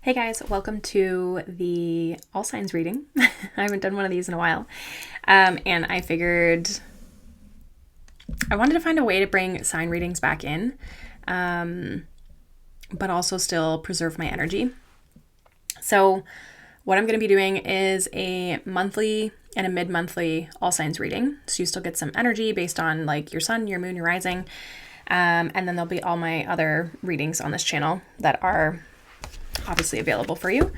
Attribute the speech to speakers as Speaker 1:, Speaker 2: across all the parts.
Speaker 1: Hey guys, welcome to the All Signs reading. I haven't done one of these in a while. And I figured I wanted to find a way to bring sign readings back in, but also still preserve my energy. So what I'm going to be doing is a monthly and a mid-monthly All Signs reading. So you still get some energy based on like your sun, your moon, your rising. And then there'll be all my other readings on this channel that are obviously available for you,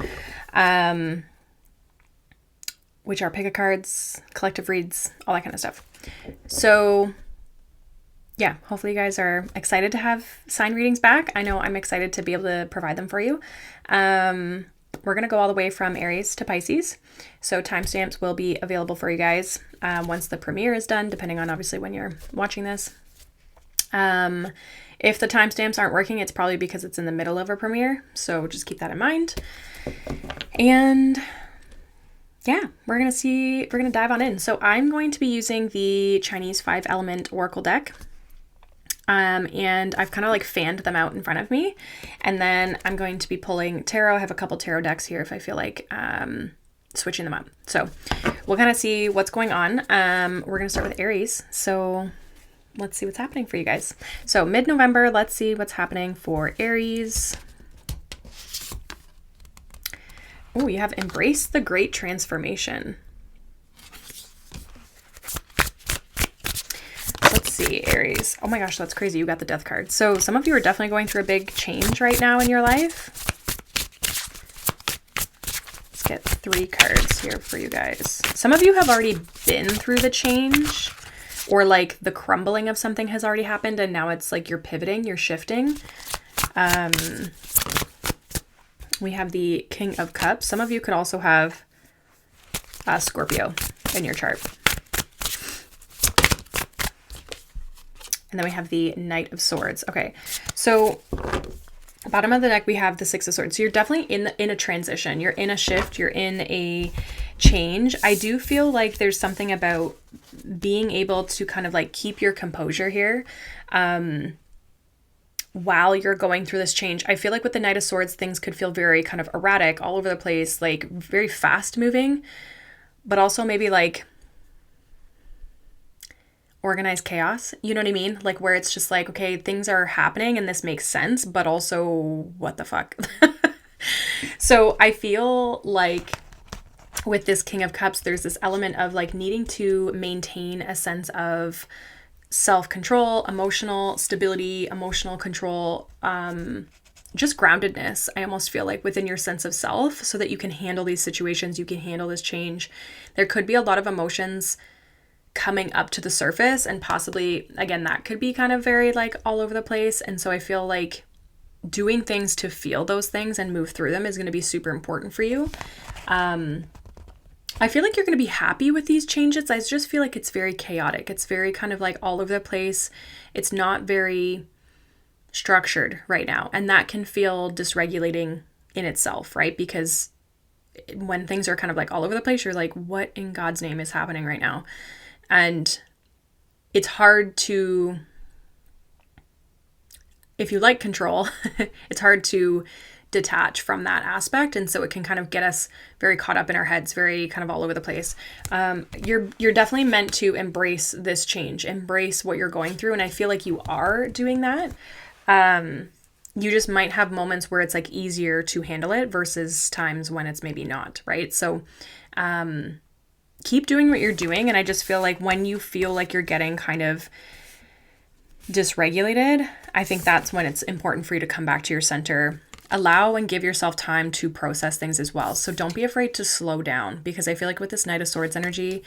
Speaker 1: which are pick a cards, collective reads, all that kind of stuff. So yeah, hopefully you guys are excited to have sign readings back. I know I'm excited to be able to provide them for you. We're going to go all the way from Aries to Pisces. So timestamps will be available for you guys once the premiere is done, depending on obviously when you're watching this. If the timestamps aren't working, it's probably because it's in the middle of a premiere. So just keep that in mind. And yeah, we're going to dive on in. So I'm going to be using the Chinese 5-element Oracle deck. And I've kind of like fanned them out in front of me. And then I'm going to be pulling tarot. I have a couple tarot decks here if I feel like, switching them up. So we'll kind of see what's going on. We're going to start with Aries. So let's see what's happening for you guys. So mid-November, let's see what's happening for Aries. Oh, you have embraced the great transformation. Let's see, Aries. Oh my gosh, that's crazy. You got the death card. So some of you are definitely going through a big change right now in your life. Let's get 3 cards here for you guys. Some of you have already been through the change, or like the crumbling of something has already happened and now it's like you're pivoting, you're shifting. We have the King of Cups. Some of you could also have Scorpio in your chart. And then we have the Knight of Swords. Okay, so bottom of the deck we have the 6 of Swords. So you're definitely in a transition. You're in a shift. You're in a change. I do feel like there's something about being able to kind of like keep your composure here while you're going through this change. I feel like with the Knight of Swords, things could feel very kind of erratic, all over the place, like very fast moving, but also maybe like organized chaos. You know what I mean? Like where it's just like, okay, things are happening and this makes sense, but also what the fuck? So I feel like with this King of Cups, there's this element of like needing to maintain a sense of self-control, emotional stability, emotional control, just groundedness. I almost feel like within your sense of self so that you can handle these situations, you can handle this change. There could be a lot of emotions coming up to the surface and possibly, again, that could be kind of very like all over the place. And so I feel like doing things to feel those things and move through them is going to be super important for you. I feel like you're going to be happy with these changes. I just feel like it's very chaotic. It's very kind of like all over the place. It's not very structured right now. And that can feel dysregulating in itself, right? Because when things are kind of like all over the place, you're like, what in God's name is happening right now? And it's hard to, if you like control, it's hard to detach from that aspect, and so it can kind of get us very caught up in our heads, very kind of all over the place. You're definitely meant to embrace this change, embrace what you're going through, and I feel like you are doing that. You just might have moments where it's like easier to handle it versus times when it's maybe not, right? So keep doing what you're doing, and I just feel like when you feel like you're getting kind of dysregulated, I think that's when it's important for you to come back to your center. Allow and give yourself time to process things as well. So don't be afraid to slow down, because I feel like with this Knight of Swords energy,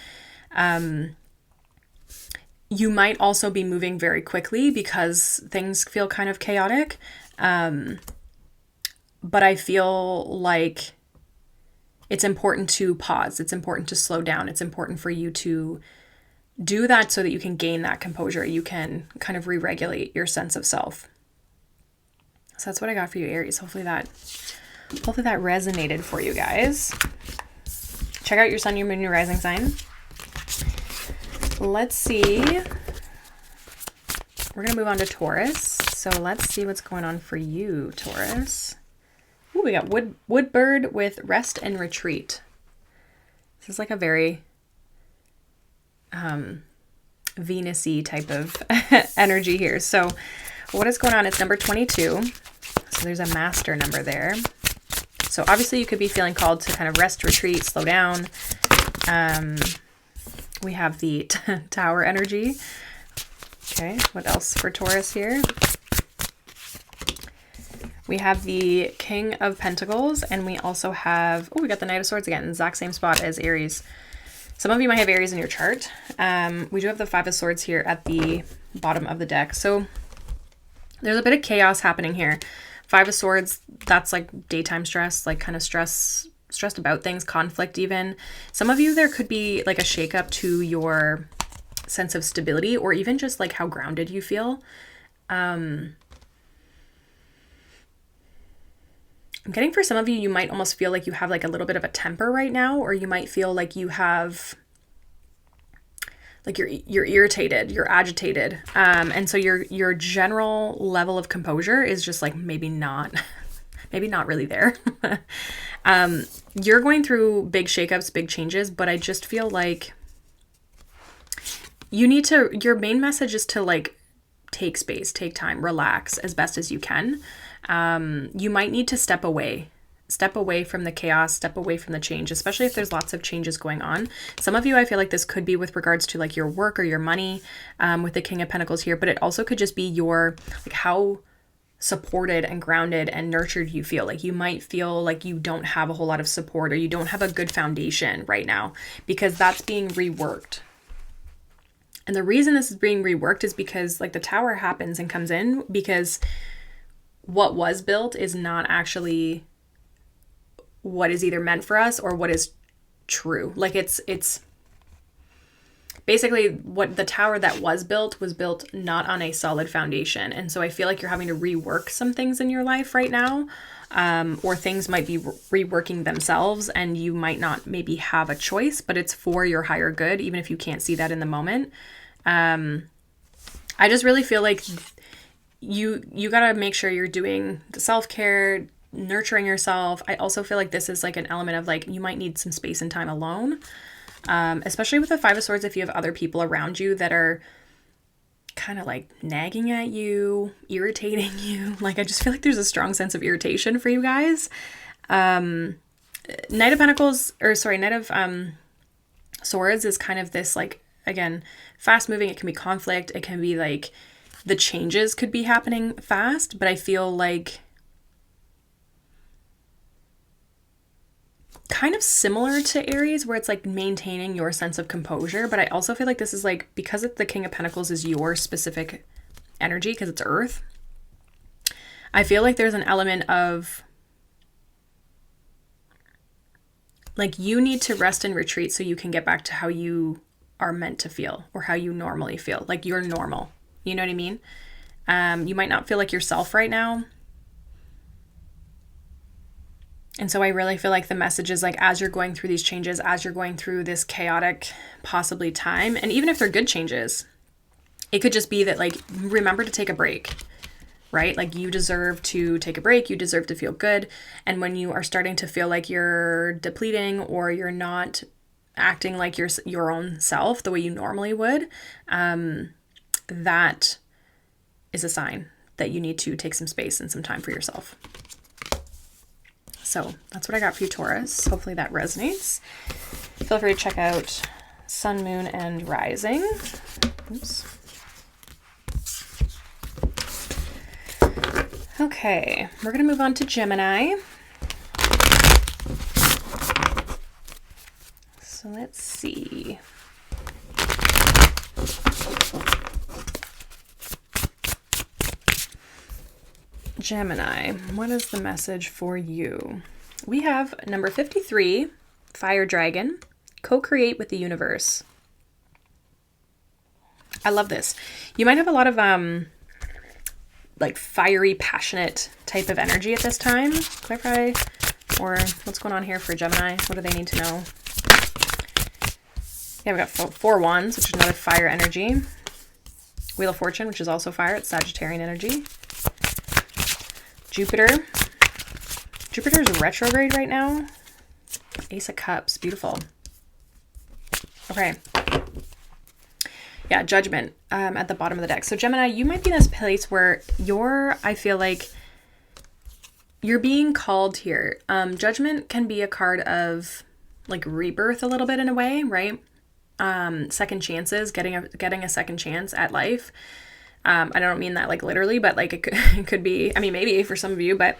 Speaker 1: you might also be moving very quickly because things feel kind of chaotic. But I feel like it's important to pause. It's important to slow down. It's important for you to do that so that you can gain that composure. You can kind of re-regulate your sense of self. So that's what I got for you, Aries. Hopefully that resonated for you guys. Check out your sun, your moon, your rising sign. Let's see. We're going to move on to Taurus. So let's see what's going on for you, Taurus. Ooh, we got woodbird with rest and retreat. This is like a very Venus-y type of energy here. So what is going on? It's number 22. So there's a master number there. So obviously you could be feeling called to kind of rest, retreat, slow down. We have the Tower energy. Okay, what else for Taurus here? We have the King of Pentacles, and we also have, oh, we got the Knight of Swords again, exact same spot as Aries. Some of you might have Aries in your chart. We do have the Five of Swords here at the bottom of the deck. So there's a bit of chaos happening here. Five of Swords, that's like daytime stress, like kind of stressed about things, conflict even. Some of you, there could be like a shakeup to your sense of stability, or even just like how grounded you feel. I'm getting for some of you, you might almost feel like you have like a little bit of a temper right now, or you might feel like you have, like you're irritated, you're agitated. And so your general level of composure is just like maybe not really there. You're going through big shakeups, big changes, but I just feel like you need to, your main message is to like take space, take time, relax as best as you can. You might need to step away from the chaos, step away from the change, especially if there's lots of changes going on. Some of you, I feel like this could be with regards to like your work or your money, with the King of Pentacles here, but it also could just be your, like how supported and grounded and nurtured you feel. Like you might feel like you don't have a whole lot of support, or you don't have a good foundation right now, because that's being reworked. And the reason this is being reworked is because like the Tower happens and comes in because what was built is not actually what is either meant for us or what is true. Like it's basically what the Tower that was built not on a solid foundation. And so I feel like you're having to rework some things in your life right now, or things might be reworking themselves, and you might not maybe have a choice, but it's for your higher good, even if you can't see that in the moment. I just really feel like you got to make sure you're doing the self-care, nurturing yourself. I also feel like this is like an element of like, you might need some space and time alone. Especially with the Five of Swords, if you have other people around you that are kind of like nagging at you, irritating you. Like, I just feel like there's a strong sense of irritation for you guys. Knight of Swords is kind of this like, again, fast moving. It can be conflict. It can be like the changes could be happening fast, but I feel like kind of similar to Aries, where it's like maintaining your sense of composure. But I also feel like this is like, because the King of Pentacles is your specific energy, because it's Earth, I feel like there's an element of like, you need to rest and retreat so you can get back to how you are meant to feel, or how you normally feel, like you're normal. You know what I mean? You might not feel like yourself right now. And so I really feel like the message is like, as you're going through these changes, as you're going through this chaotic, possibly time, and even if they're good changes, it could just be that like, remember to take a break, right? Like you deserve to take a break. You deserve to feel good. And when you are starting to feel like you're depleting, or you're not acting like your own self the way you normally would, that is a sign that you need to take some space and some time for yourself. So that's what I got for you, Taurus. Hopefully that resonates. Feel free to check out Sun, Moon, and Rising. Oops. Okay, we're going to move on to Gemini. So let's see. Gemini, what is the message for you? We have number 53, Fire Dragon, co-create with the universe. I love this. You might have a lot of like fiery, passionate type of energy at this time. Clarify, or what's going on here for Gemini? What do they need to know? Yeah, we got 4 Wands, which is another fire energy. Wheel of Fortune, which is also fire. It's Sagittarian energy. Jupiter, Jupiter's retrograde right now. Ace of Cups. Beautiful. Okay. Yeah, Judgment at the bottom of the deck. So Gemini, you might be in this place where I feel like you're being called here. Judgment can be a card of like rebirth a little bit in a way, right? Second chances, getting a second chance at life. I don't mean that like literally, but like it could be, I mean, maybe for some of you, but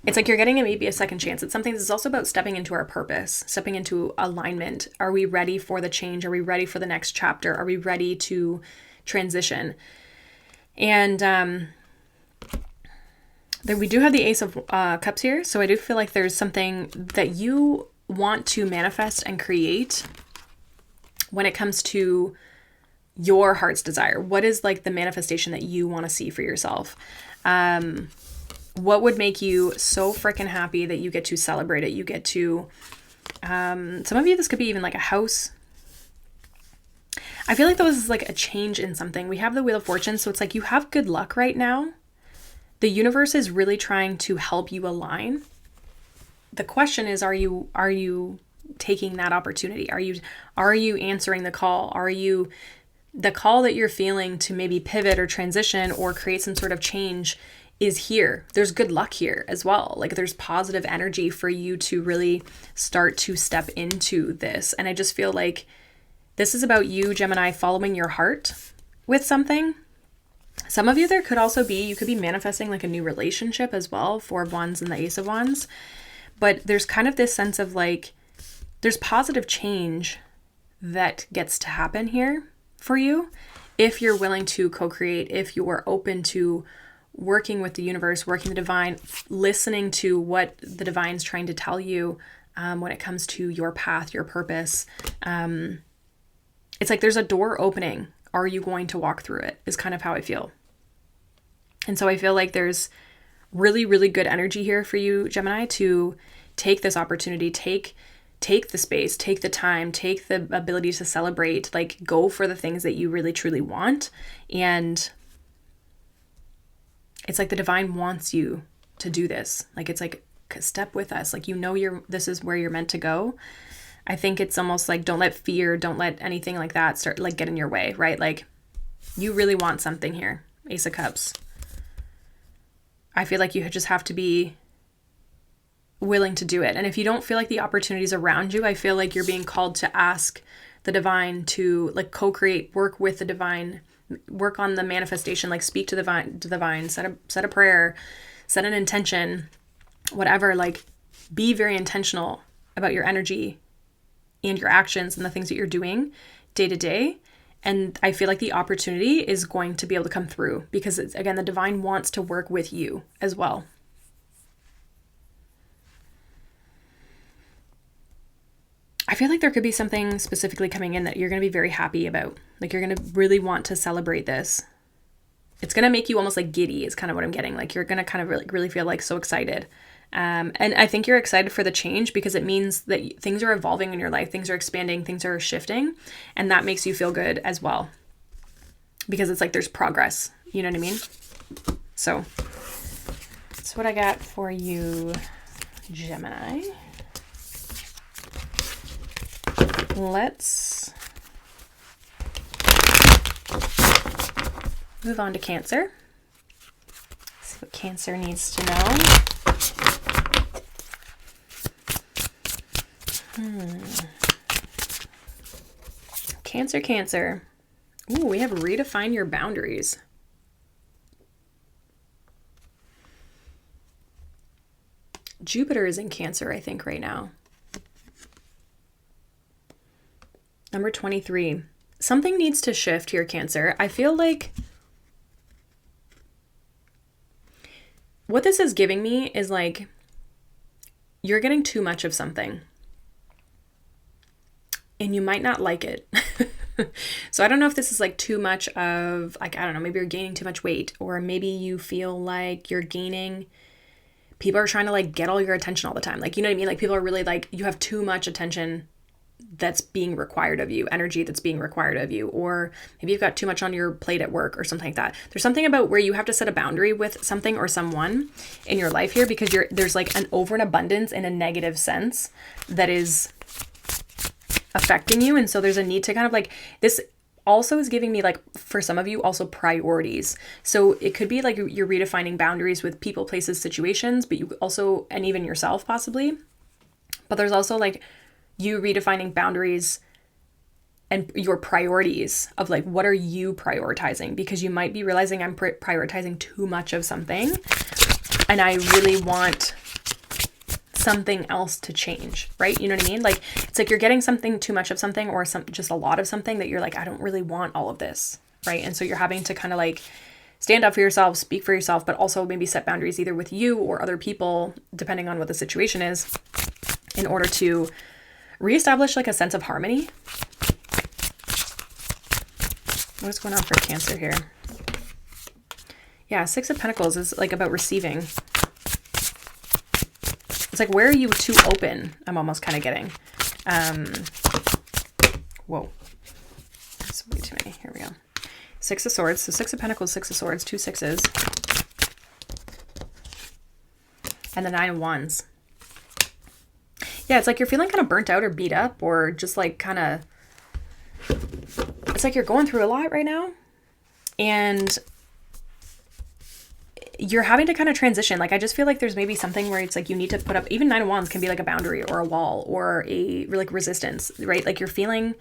Speaker 1: it's like you're getting maybe a second chance. It's something that's also about stepping into our purpose, stepping into alignment. Are we ready for the change? Are we ready for the next chapter? Are we ready to transition? And then we do have the Ace of Cups here. So I do feel like there's something that you want to manifest and create when it comes to your heart's desire. What is like the manifestation that you want to see for yourself? What would make you so freaking happy that you get to celebrate it? You get to, some of you, this could be even like a house. I feel like that was like a change in something. We have the Wheel of Fortune. So it's like you have good luck right now. The universe is really trying to help you align. The question is, are you taking that opportunity? Are you answering the call? Are you the call that you're feeling to maybe pivot or transition or create some sort of change is here. There's good luck here as well. Like there's positive energy for you to really start to step into this. And I just feel like this is about you, Gemini, following your heart with something. Some of you, there could also be, you could be manifesting like a new relationship as well. 4 of Wands and the Ace of Wands. But there's kind of this sense of like, there's positive change that gets to happen here for you if you're willing to co-create, if you are open to working with the universe, working the divine, listening to what the divine's trying to tell you when it comes to your path, your purpose. It's like there's a door opening. Are you going to walk through it is kind of how I feel. And so I feel like there's really, really good energy here for you, Gemini, to take this opportunity, take the space, take the time, take the ability to celebrate, like go for the things that you really, truly want. And it's like the divine wants you to do this. Like, it's like, step with us. Like, this is where you're meant to go. I think it's almost like, don't let fear, don't let anything like that start like get in your way, right? Like you really want something here. Ace of Cups. I feel like you just have to be willing to do it. And if you don't feel like the opportunities around you, I feel like you're being called to ask the divine to like co-create, work with the divine, work on the manifestation, like speak to the divine, set a prayer, set an intention, whatever, like be very intentional about your energy and your actions and the things that you're doing day to day. And I feel like the opportunity is going to be able to come through because it's, again, the divine wants to work with you as well. I feel like there could be something specifically coming in that you're going to be very happy about. Like you're going to really want to celebrate this. It's going to make you almost like giddy is kind of what I'm getting. Like you're going to kind of really feel like so excited. And I think you're excited for the change because it means that things are evolving in your life. Things are expanding, things are shifting. And that makes you feel good as well. Because it's like there's progress. You know what I mean? So that's what I got for you, Gemini. Let's move on to Cancer. See what Cancer needs to know. Cancer. Ooh, we have redefine your boundaries. Jupiter is in Cancer, I think, right now. Number 23. Something needs to shift here, Cancer. I feel like what this is giving me is like you're getting too much of something and you might not like it. So I don't know if this is like too much of like, I don't know, maybe you're gaining too much weight, or maybe you feel like you're gaining, people are trying to like get all your attention all the time. Like, you know what I mean? Like people are really like, you have too much attention that's being required of you, energy that's being required of you, or maybe you've got too much on your plate at work or something like that. There's something about where you have to set a boundary with something or someone in your life here because there's like an over and abundance in a negative sense that is affecting you. And so there's a need to kind of like, this also is giving me like, for some of you also priorities. So it could be like you're redefining boundaries with people, places, situations, but you also, and even yourself possibly, but there's also like you redefining boundaries and your priorities of like, what are you prioritizing? Because you might be realizing I'm prioritizing too much of something and I really want something else to change, right? You know what I mean? Like, it's like you're getting something too much of something or just a lot of something that you're like, I don't really want all of this, right? And so you're having to kind of like stand up for yourself, speak for yourself, but also maybe set boundaries either with you or other people, depending on what the situation is, in order to reestablish like a sense of harmony. What's going on for Cancer here? Yeah, Six of Pentacles is like about receiving. It's like, where are you too open? I'm almost kind of getting. Whoa. That's way too many. Here we go. Six of Swords. So Six of Pentacles, Six of Swords, two sixes. And the Nine of Wands. Yeah, it's like you're feeling kind of burnt out or beat up or just like kind of, it's like you're going through a lot right now and you're having to kind of transition. Like, I just feel like there's maybe something where it's like you need to put up, even Nine of Wands can be like a boundary or a wall or a like resistance, right? Like you're feeling,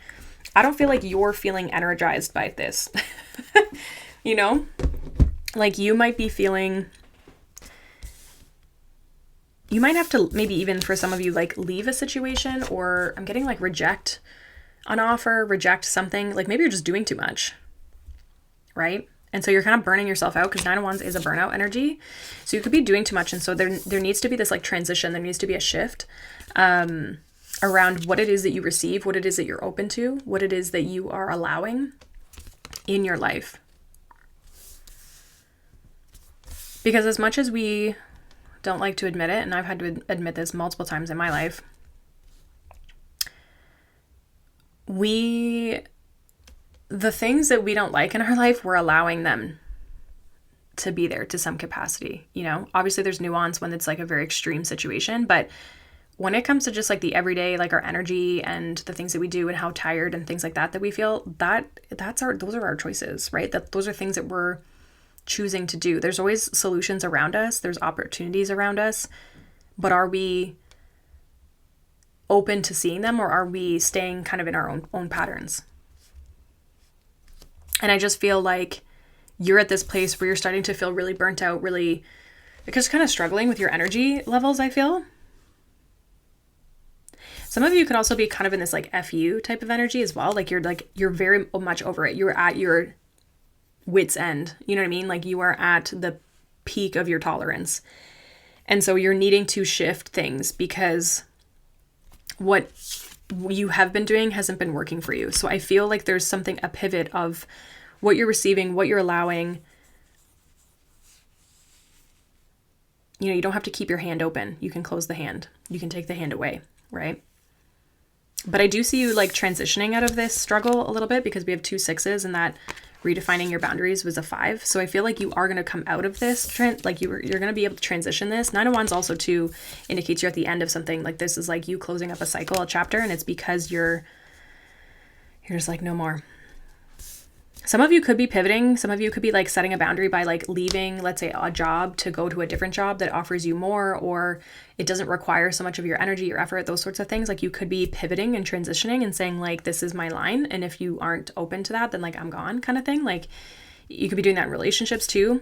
Speaker 1: I don't feel like you're feeling energized by this, you know, like you might be feeling, you might have to maybe even for some of you, like leave a situation, or I'm getting like reject an offer, reject something. Like maybe you're just doing too much, right? And so you're kind of burning yourself out because Nine of Wands is a burnout energy. So you could be doing too much. And so there needs to be this like transition. There needs to be a shift around what it is that you receive, what it is that you're open to, what it is that you are allowing in your life. Because as much as we don't like to admit it, and I've had to admit this multiple times in my life, the things that we don't like in our life, we're allowing them to be there to some capacity. You know, obviously there's nuance when it's like a very extreme situation, but when it comes to just like the everyday, like our energy and the things that we do and how tired and things like that we feel, those are our choices, right? Those are things that we're choosing to do. There's always solutions around us. There's opportunities around us, but are we open to seeing them, or are we staying kind of in our own patterns? And I just feel like you're at this place where you're starting to feel really burnt out, really just kind of struggling with your energy levels, I feel. Some of you could also be kind of in this like FU type of energy as well. Like you're very much over it. You're at your wit's end. You know what I mean? Like you are at the peak of your tolerance. And so you're needing to shift things because what you have been doing hasn't been working for you. So I feel like there's a pivot of what you're receiving, what you're allowing. You know, you don't have to keep your hand open. You can close the hand. You can take the hand away, right? But I do see you like transitioning out of this struggle a little bit because we have two sixes and that redefining your boundaries was a 5. So I feel like you are going to come out of this like you're going to be able to transition this. Nine of Wands also too indicates you're at the end of something. Like this is like you closing up a cycle, a chapter, and it's because you're just like no more. Some of you could be pivoting. Some of you could be like setting a boundary by like leaving, let's say, a job to go to a different job that offers you more, or it doesn't require so much of your energy, your effort, those sorts of things. Like you could be pivoting and transitioning and saying like, this is my line. And if you aren't open to that, then like I'm gone kind of thing. Like you could be doing that in relationships too.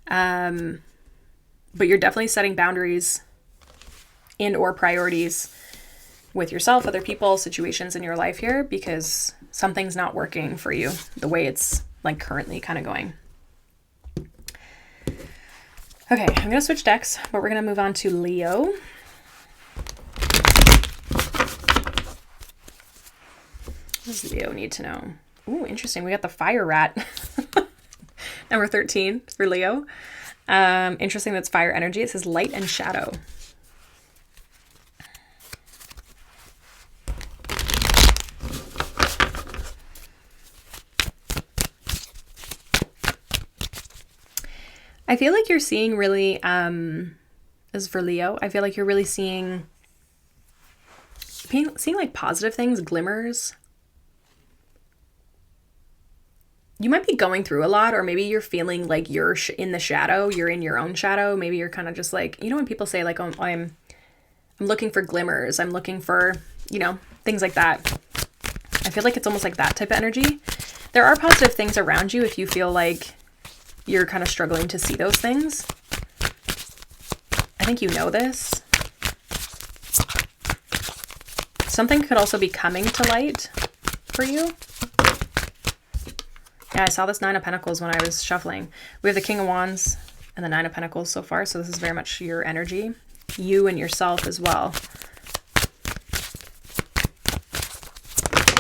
Speaker 1: But you're definitely setting boundaries and or priorities with yourself, other people, situations in your life here, because something's not working for you the way it's like currently kind of going. Okay, I'm going to switch decks, but we're going to move on to Leo. What does Leo need to know? Ooh, interesting. We got the fire rat. Number 13 for Leo. Interesting, that's fire energy. It says light and shadow. I feel like you're seeing really, as for Leo, I feel like you're really seeing like positive things, glimmers. You might be going through a lot, or maybe you're feeling like you're in the shadow, you're in your own shadow. Maybe you're kind of just like, you know, when people say like, oh, I'm looking for glimmers, I'm looking for, you know, things like that. I feel like it's almost like that type of energy. There are positive things around you if you feel like you're kind of struggling to see those things. I think you know this. Something could also be coming to light for you. Yeah, I saw this Nine of Pentacles when I was shuffling. We have the King of Wands and the Nine of Pentacles so far, so this is very much your energy. You and yourself as well.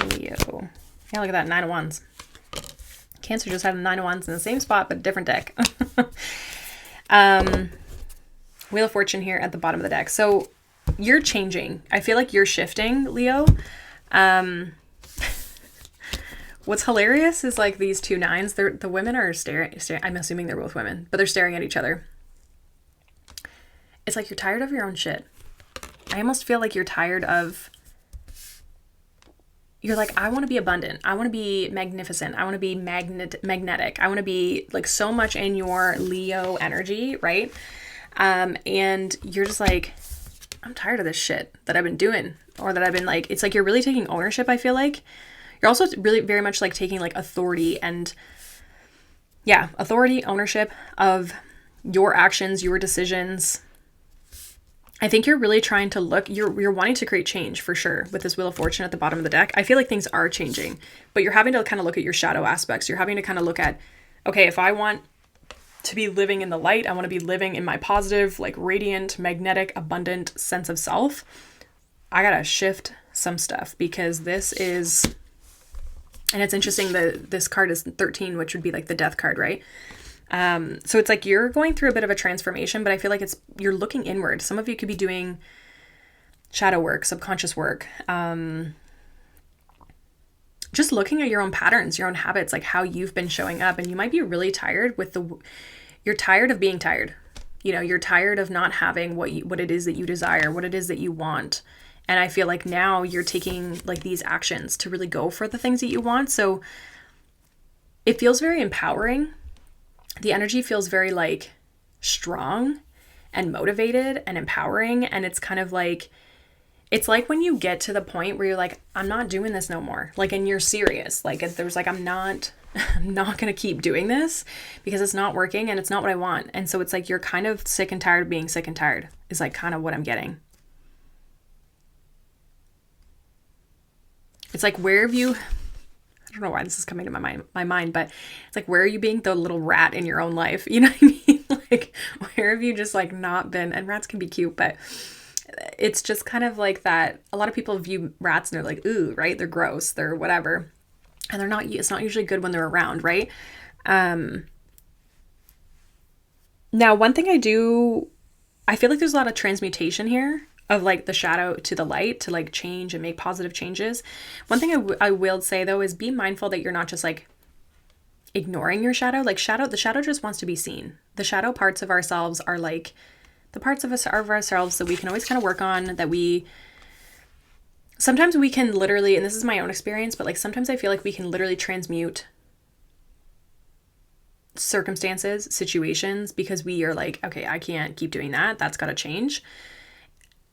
Speaker 1: Leo. Yeah, look at that, Nine of Wands. Cancer just had a Nine of Wands in the same spot, but different deck. Wheel of Fortune here at the bottom of the deck. So you're changing. I feel like you're shifting, Leo. What's hilarious is like these two nines. The women are staring. I'm assuming they're both women, but they're staring at each other. It's like you're tired of your own shit. I almost feel like you're tired of... You're like, I want to be abundant. I want to be magnificent. I want to be magnetic. I want to be like so much in your Leo energy, right? And you're just like, I'm tired of this shit that I've been doing, or that I've been like, it's like you're really taking ownership, I feel like. You're also really very much like taking like authority and authority, ownership of your actions, your decisions. I think you're really trying to look, you're wanting to create change for sure with this Wheel of Fortune at the bottom of the deck. I feel like things are changing, but you're having to kind of look at your shadow aspects. You're having to kind of look at, okay, if I want to be living in the light, I want to be living in my positive, like radiant, magnetic, abundant sense of self, I got to shift some stuff, because this is... And it's interesting that this card is 13, which would be like the death card, right? So it's like you're going through a bit of a transformation, but I feel like you're looking inward. Some of you could be doing shadow work, subconscious work, just looking at your own patterns, your own habits, like how you've been showing up. And you might be really tired you're tired of being tired. You know, you're tired of not having what it is that you desire, what it is that you want. And I feel like now you're taking like these actions to really go for the things that you want. So it feels very empowering. The energy feels very like strong and motivated and empowering. And it's kind of like, it's like when you get to the point where you're like, I'm not doing this no more. Like, and you're serious. Like there's like, I'm not going to keep doing this because it's not working and it's not what I want. And so it's like, you're kind of sick and tired of being sick and tired is like kind of what I'm getting. It's like, where have you, I don't know why this is coming to my mind, but it's like, where are you being the little rat in your own life? You know what I mean? Like, where have you just like not been, and rats can be cute, but it's just kind of like that. A lot of people view rats and they're like, ooh, right? They're gross, they're whatever. And they're not, it's not usually good when they're around, right? Now, one thing I feel like there's a lot of transmutation here of like the shadow to the light to like change and make positive changes. One thing I will say though is be mindful that you're not just like ignoring your shadow. Like the shadow just wants to be seen. The shadow parts of ourselves are like the parts of ourselves that we can always kind of work on, that sometimes we can literally, and this is my own experience, but like sometimes I feel like we can literally transmute circumstances, situations, because we are like, okay, I can't keep doing that. That's got to change.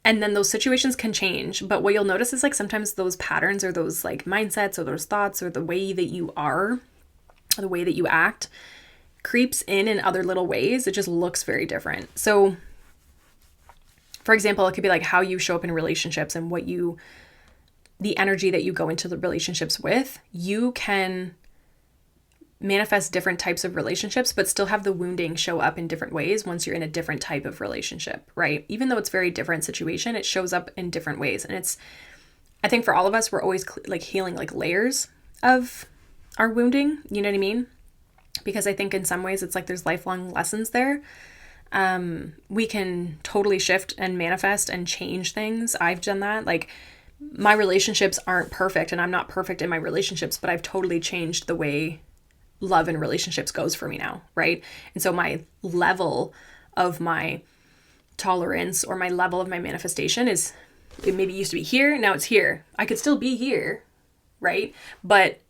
Speaker 1: And then those situations can change. But what you'll notice is like sometimes those patterns or those like mindsets or those thoughts or the way that you are, or the way that you act creeps in other little ways. It just looks very different. So for example, it could be like how you show up in relationships and the energy that you go into the relationships with. You can manifest different types of relationships, but still have the wounding show up in different ways once you're in a different type of relationship, right? Even though it's very different situation, it shows up in different ways. And I think for all of us, we're always like healing like layers of our wounding, you know what I mean? Because I think in some ways it's like there's lifelong lessons there. We can totally shift and manifest and change things. I've done that. Like my relationships aren't perfect and I'm not perfect in my relationships, but I've totally changed the way love and relationships goes for me now, right? And so my level of my tolerance or my level of my manifestation is, it maybe used to be here, now it's here. I could still be here, right? But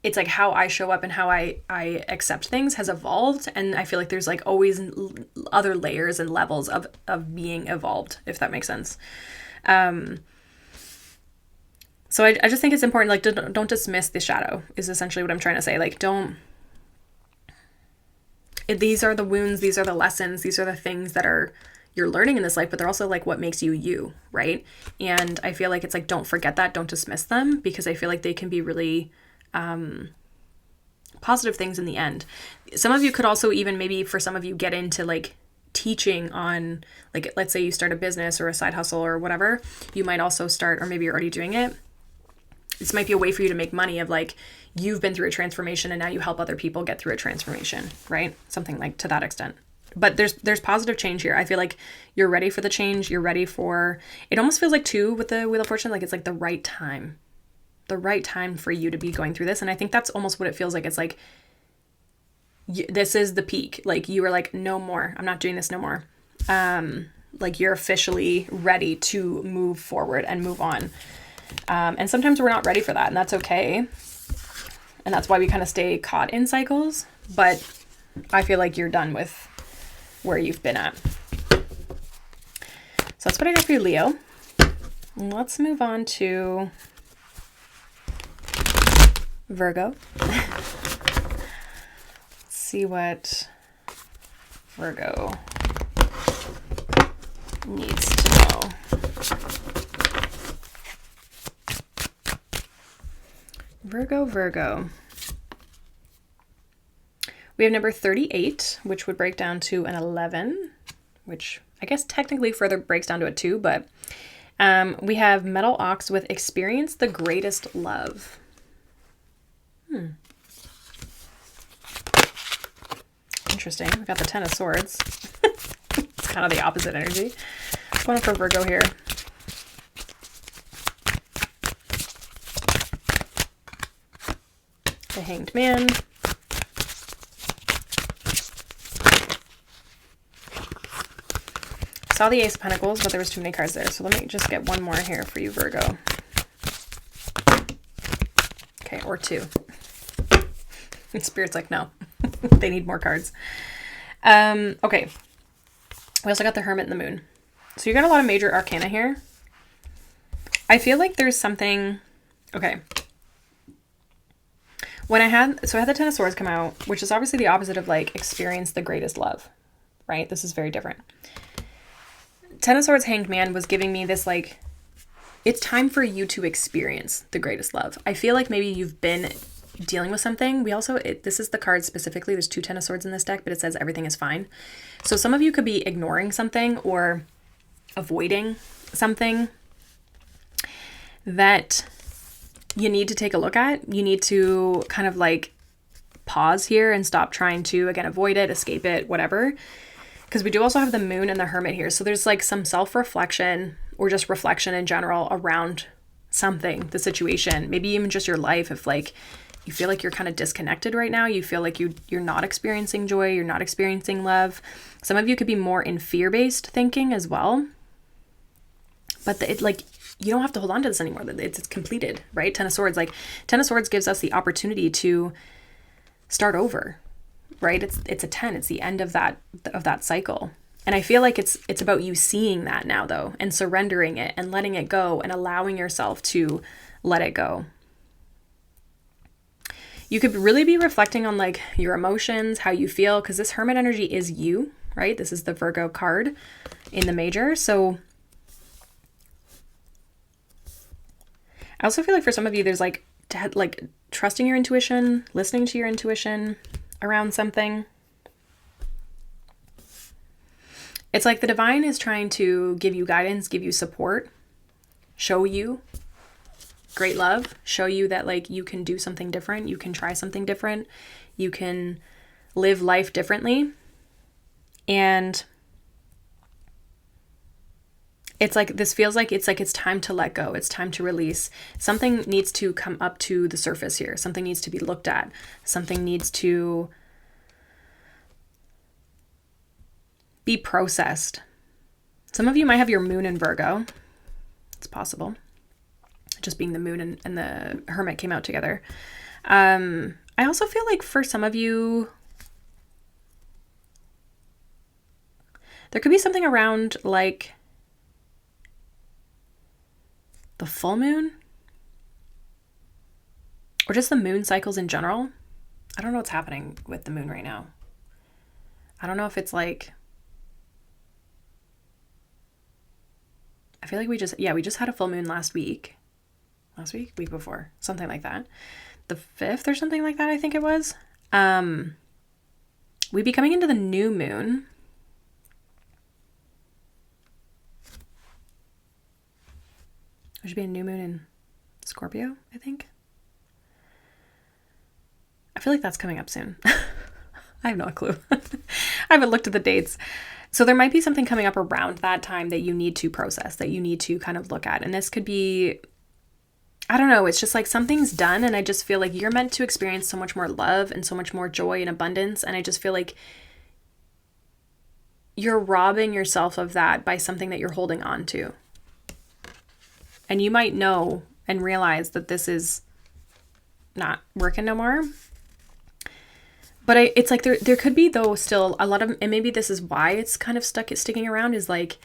Speaker 1: it's like how I show up and how I accept things has evolved. And I feel like there's like always other layers and levels of being evolved, if that makes sense. So I just think it's important, like, don't dismiss the shadow is essentially what I'm trying to say. Like, these are the wounds, these are the lessons, these are the things that you're learning in this life, but they're also like what makes you you, right? And I feel like it's like, don't forget that, don't dismiss them, because I feel like they can be really positive things in the end. Some of you could also even, maybe for some of you, get into like teaching on, like, let's say you start a business or a side hustle or whatever, you might also start, or maybe you're already doing it. This might be a way for you to make money of like, you've been through a transformation and now you help other people get through a transformation, right? Something like to that extent. But there's positive change here. I feel like you're ready for the change. You're ready for, it almost feels like too with the Wheel of Fortune, like it's like the right time for you to be going through this. And I think that's almost what it feels like. It's like, this is the peak. Like you were like, no more, I'm not doing this no more. Like you're officially ready to move forward and move on. And sometimes we're not ready for that, and that's okay. And that's why we kind of stay caught in cycles. But I feel like you're done with where you've been at. So that's what I got for you, Leo. Let's move on to Virgo. Let's see what Virgo needs to know. Virgo. We have number 38, which would break down to an 11, which I guess technically further breaks down to a 2, but we have Metal Ox with experience the greatest love. Interesting. We've got the 10 of Swords. It's kind of the opposite energy. Going for Virgo here. The Hanged Man. Saw the Ace of Pentacles, but there was too many cards there. So let me just get one more here for you, Virgo. Okay, or 2. And Spirit's like, no. They need more cards. Okay. We also got the Hermit and the Moon. So you got a lot of major arcana here. I feel like there's something... Okay. I had the 10 of Swords come out, which is obviously the opposite of like experience the greatest love, right? This is very different. 10 of Swords Hanged Man was giving me this like, it's time for you to experience the greatest love. I feel like maybe you've been dealing with something. This is the card specifically. There's 2 10 of Swords in this deck, but it says everything is fine. So some of you could be ignoring something or avoiding something that you need to take a look at. You need to kind of like pause here and stop trying to, again, avoid it, escape it, whatever. Because we do also have the Moon and the Hermit here. So there's like some self-reflection or just reflection in general around something, the situation, maybe even just your life. If like you feel like you're kind of disconnected right now, you feel like you're not experiencing joy, you're not experiencing love. Some of you could be more in fear-based thinking as well. But you don't have to hold on to this anymore. It's completed, right? 10 of Swords. Like 10 of Swords gives us the opportunity to start over, right? It's a 10. It's the end of that cycle. And I feel like it's about you seeing that now though, and surrendering it and letting it go and allowing yourself to let it go. You could really be reflecting on like your emotions, how you feel, because this Hermit energy is you, right? This is the Virgo card in the major. So I also feel like for some of you, there's like trusting your intuition, listening to your intuition around something. It's like the divine is trying to give you guidance, give you support, show you great love, show you that like you can do something different, you can try something different, you can live life differently. And It's like, this feels like it's time to let go. It's time to release. Something needs to come up to the surface here. Something needs to be looked at. Something needs to be processed. Some of you might have your moon in Virgo. It's possible. Just being the moon and the hermit came out together. I also feel like for some of you, there could be something around like the full moon or just the moon cycles in general. I don't know what's happening with the moon right now. I don't know if it's like, I feel like we just had a full moon week before, something like that. The 5th or something like that, I think it was. We'd be coming into the new moon. There should be a new moon in Scorpio, I think. I feel like that's coming up soon. I have no clue. I haven't looked at the dates. So there might be something coming up around that time that you need to process, that you need to kind of look at. And this could be, I don't know, it's just like something's done. And I just feel like you're meant to experience so much more love and so much more joy and abundance. And I just feel like you're robbing yourself of that by something that you're holding on to. And you might know and realize that this is not working no more. But it's like there could be, though, still a lot of, and maybe this is why it's kind of sticking around, is like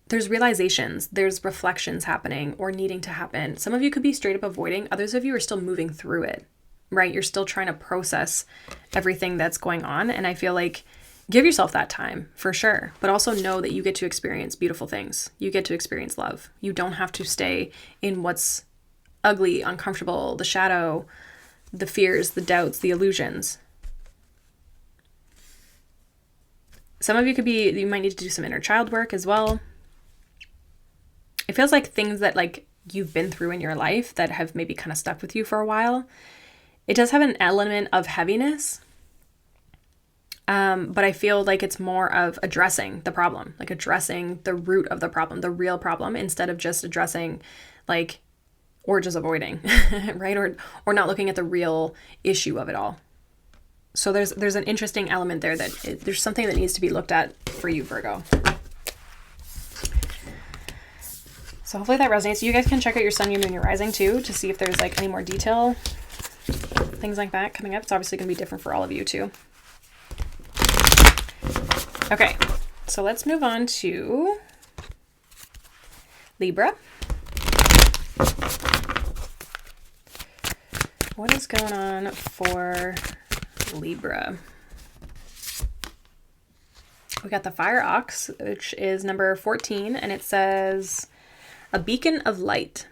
Speaker 1: there's realizations, there's reflections happening or needing to happen. Some of you could be straight up avoiding. Others of you are still moving through it, right? You're still trying to process everything that's going on. And I feel like give yourself that time for sure, but also know that you get to experience beautiful things. You get to experience love. You don't have to stay in what's ugly, uncomfortable, the shadow, the fears, the doubts, the illusions. Some of you you might need to do some inner child work as well. It feels like things that like you've been through in your life that have maybe kind of stuck with you for a while. It does have an element of heaviness. But I feel like it's more of addressing the problem, like addressing the root of the problem, the real problem, instead of just addressing like, or just avoiding, right? Or not looking at the real issue of it all. So there's an interesting element there that there's something that needs to be looked at for you, Virgo. So hopefully that resonates. You guys can check out your sun, your moon, your rising too, to see if there's like any more detail, things like that coming up. It's obviously going to be different for all of you too. Okay, so let's move on to Libra. What is going on for Libra? We got the Fire Ox, which is number 14, and it says, a beacon of light.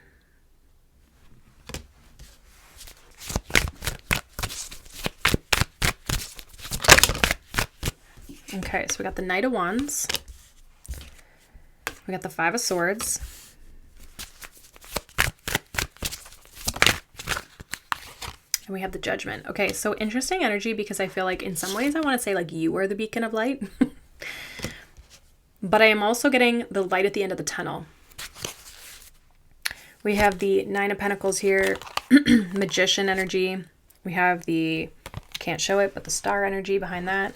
Speaker 1: Okay, so we got the Knight of Wands. We got the Five of Swords. And we have the Judgment. Okay, so interesting energy, because I feel like in some ways I want to say like you are the beacon of light. But I am also getting the light at the end of the tunnel. We have the Nine of Pentacles here, Magician energy. We have the, can't show it, but the Star energy behind that.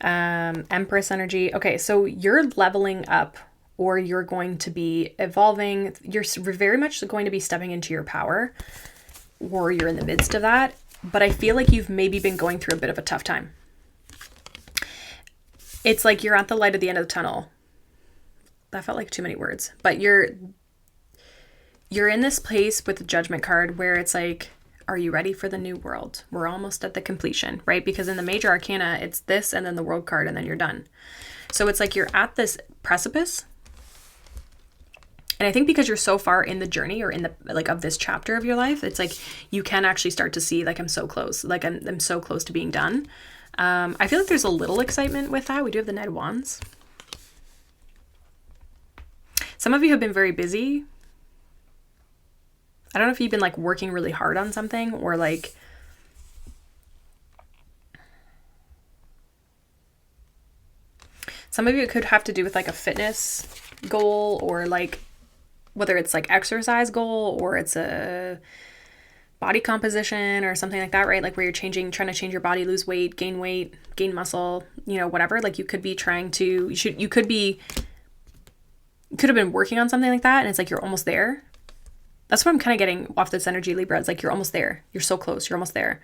Speaker 1: Empress energy. Okay, so you're leveling up, or you're going to be evolving. You're very much going to be stepping into your power, or you're in the midst of that. But I feel like you've maybe been going through a bit of a tough time. It's like you're at the light at the end of the tunnel. That felt like too many words, but you're in this place with the Judgment card where it's like, are you ready for the new world? We're almost at the completion, right? Because in the major arcana, it's this and then the World card and then you're done. So it's like you're at this precipice. And I think because you're so far in the journey or in the like of this chapter of your life, it's like you can actually start to see like I'm so close. Like I'm so close to being done. I feel like there's a little excitement with that. We do have the Knight of Wands. Some of you have been very busy. I don't know if you've been like working really hard on something, or like some of you could have to do with like a fitness goal, or like whether it's like exercise goal or it's a body composition or something like that, right? Like where you're trying to change your body, lose weight, gain muscle, you know, whatever. Like you could be you could have been working on something like that, and it's like you're almost there. That's what I'm kind of getting off this energy, Libra. It's like you're almost there. You're so close. You're almost there.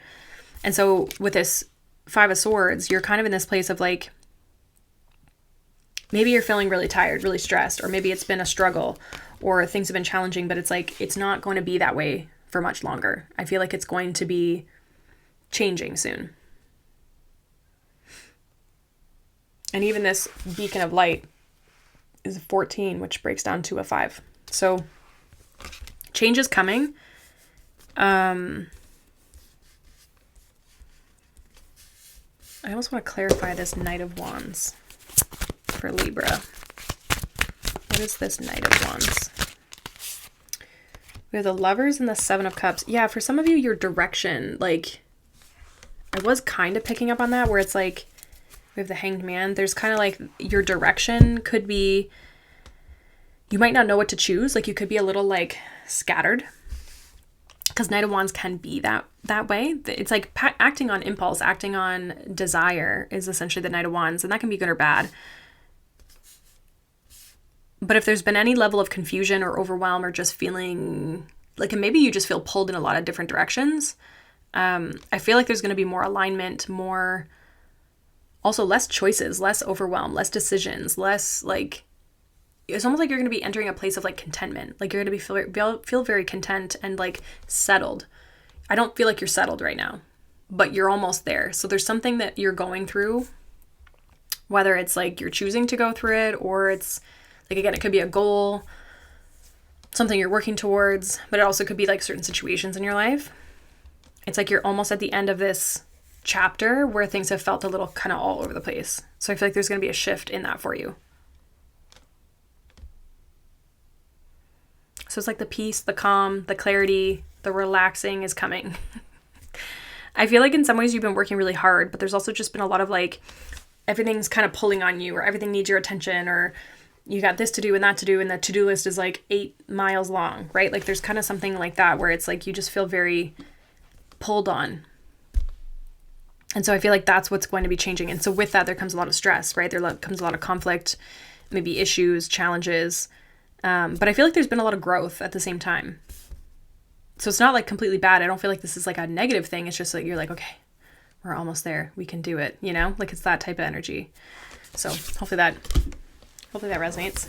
Speaker 1: And so with this Five of Swords, you're kind of in this place of like, maybe you're feeling really tired, really stressed, or maybe it's been a struggle or things have been challenging, but it's like, it's not going to be that way for much longer. I feel like it's going to be changing soon. And even this beacon of light is a 14, which breaks down to a 5. So change is coming. I almost want to clarify this Knight of Wands for Libra. What is this Knight of Wands? We have the Lovers and the Seven of Cups. Yeah, for some of you, your direction, like, I was kind of picking up on that, where it's like, we have the Hanged Man. There's kind of like, your direction could be, you might not know what to choose. Like, you could be a little, like, scattered. Because Knight of Wands can be that way. It's like acting on impulse, acting on desire is essentially the Knight of Wands. And that can be good or bad. But if there's been any level of confusion or overwhelm or just feeling like, and maybe you just feel pulled in a lot of different directions, I feel like there's going to be more alignment, also less choices, less overwhelm, less decisions, less like, it's almost like you're going to be entering a place of like contentment. Like you're going to feel very content and like settled. I don't feel like you're settled right now, but you're almost there. So there's something that you're going through, whether it's like you're choosing to go through it, or it's like, again, it could be a goal, something you're working towards, but it also could be like certain situations in your life. It's like you're almost at the end of this chapter where things have felt a little kind of all over the place. So I feel like there's going to be a shift in that for you. So it's like the peace, the calm, the clarity, the relaxing is coming. I feel like in some ways you've been working really hard, but there's also just been a lot of like, everything's kind of pulling on you, or everything needs your attention, or you got this to do and that to do, and the to-do list is like 8 miles long, right? Like there's kind of something like that where it's like you just feel very pulled on. And so I feel like that's what's going to be changing. And so with that, there comes a lot of stress, right? There comes a lot of conflict, maybe issues, challenges. But I feel like there's been a lot of growth at the same time. So it's not like completely bad. I don't feel like this is like a negative thing. It's just like, you're like, okay, we're almost there. We can do it. You know, like it's that type of energy. So hopefully that resonates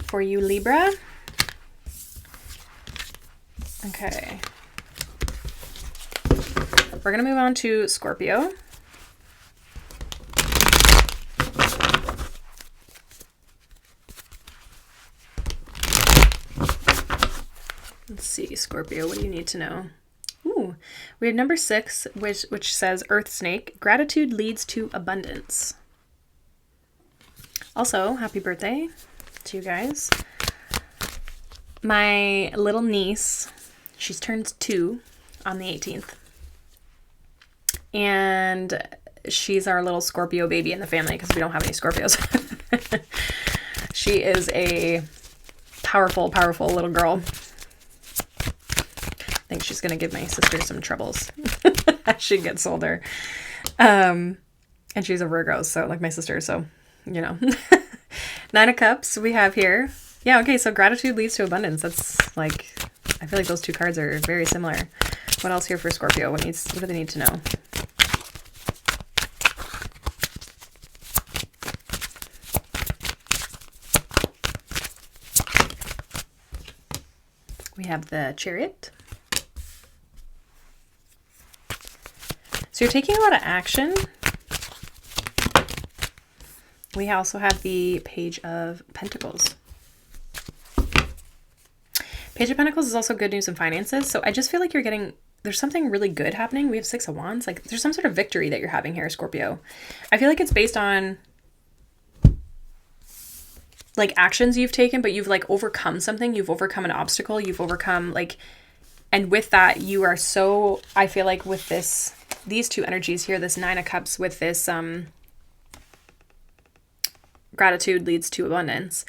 Speaker 1: for you, Libra. Okay. We're going to move on to Scorpio. Let's see, Scorpio, what do you need to know? Ooh, we have number 6, which says Earth Snake. Gratitude leads to abundance. Also, happy birthday to you guys. My little niece, she's turned 2 on the 18th. And she's our little Scorpio baby in the family because we don't have any Scorpios. She is a powerful, powerful little girl. I think she's going to give my sister some troubles as she gets older. And she's a Virgo, so like my sister, so, you know. 9 of Cups we have here. Yeah, okay, so gratitude leads to abundance. That's like, I feel like those two cards are very similar. What else here for Scorpio? What do they need to know? We have the Chariot. So you're taking a lot of action. We also have the Page of Pentacles. Page of Pentacles is also good news in finances. So I just feel like there's something really good happening. We have 6 of Wands. Like there's some sort of victory that you're having here, Scorpio. I feel like it's based on like actions you've taken, but you've like overcome something. You've overcome an obstacle. You've overcome like, and with that, you are so, I feel like with these two energies here, this 9 of Cups with this gratitude leads to abundance.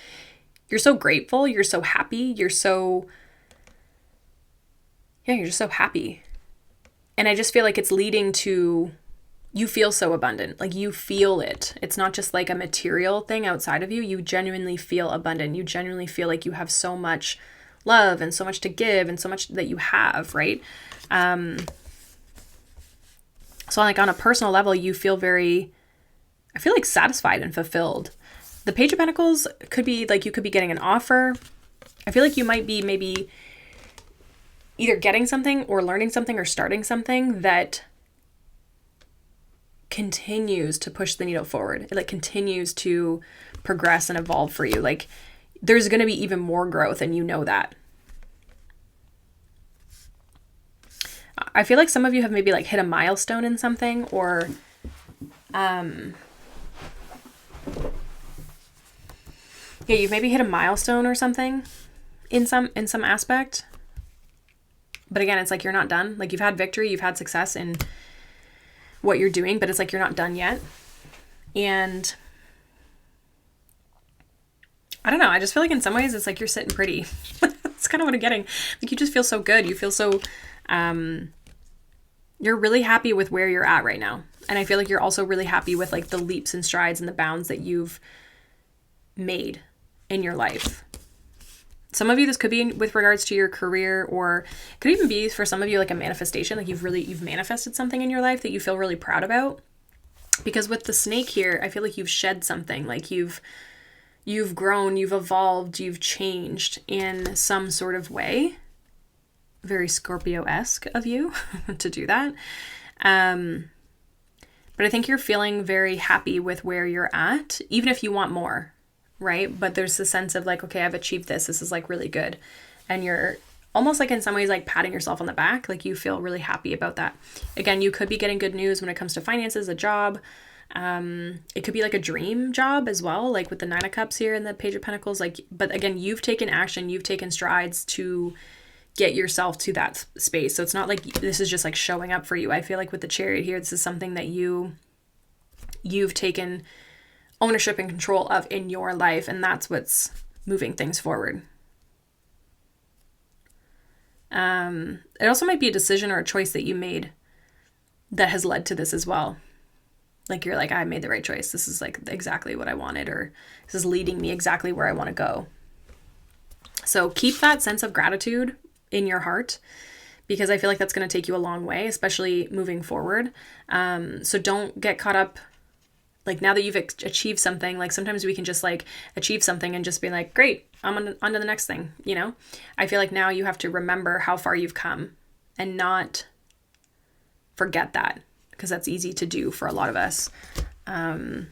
Speaker 1: You're so grateful. You're so happy. You're just so happy. And I just feel like it's leading to, you feel so abundant. Like you feel it. It's not just like a material thing outside of you. You genuinely feel abundant. You genuinely feel like you have so much love and so much to give and so much that you have, right? So like on a personal level, you feel I feel like satisfied and fulfilled. The Page of Pentacles could be like, you could be getting an offer. I feel like you might be maybe either getting something or learning something or starting something that continues to push the needle forward. It like continues to progress and evolve for you. Like there's going to be even more growth, and you know that. I feel like some of you have maybe like hit a milestone in something, or you've maybe hit a milestone or something in some aspect. But again, it's like you're not done. Like you've had victory, you've had success in what you're doing, but it's like you're not done yet. And I don't know, I just feel like in some ways it's like you're sitting pretty. That's kind of what I'm getting. Like you just feel so good. You feel so, you're really happy with where you're at right now. And I feel like you're also really happy with like the leaps and strides and the bounds that you've made in your life. Some of you, this could be with regards to your career, or it could even be for some of you like a manifestation. Like you've manifested something in your life that you feel really proud about. Because with the snake here, I feel like you've shed something. Like you've grown, you've evolved, you've changed in some sort of way. Very Scorpio-esque of you to do that. But I think you're feeling very happy with where you're at, even if you want more. Right? But there's the sense of like, okay, I've achieved this. This is like really good. And you're almost like in some ways like patting yourself on the back. Like you feel really happy about that. Again, you could be getting good news when it comes to finances, a job. It could be like a dream job as well. Like with the 9 of Cups here and the Page of Pentacles. Like, but again, you've taken action. Taken strides to get yourself to that space. So it's not like this is just like showing up for you. I feel like with the Chariot here, this is something that you've taken ownership and control of in your life, and that's what's moving things forward. It also might be a decision or a choice that you made that has led to this as well. Like you're like, I made the right choice. This is like exactly what I wanted, or this is leading me exactly where I want to go. So keep that sense of gratitude in your heart, because I feel like that's going to take you a long way, especially moving forward. So don't get caught up. Like now that you've achieved something, like sometimes we can just like achieve something and just be like, great, I'm on to the next thing, you know? I feel like now you have to remember how far you've come and not forget that, because that's easy to do for a lot of us. I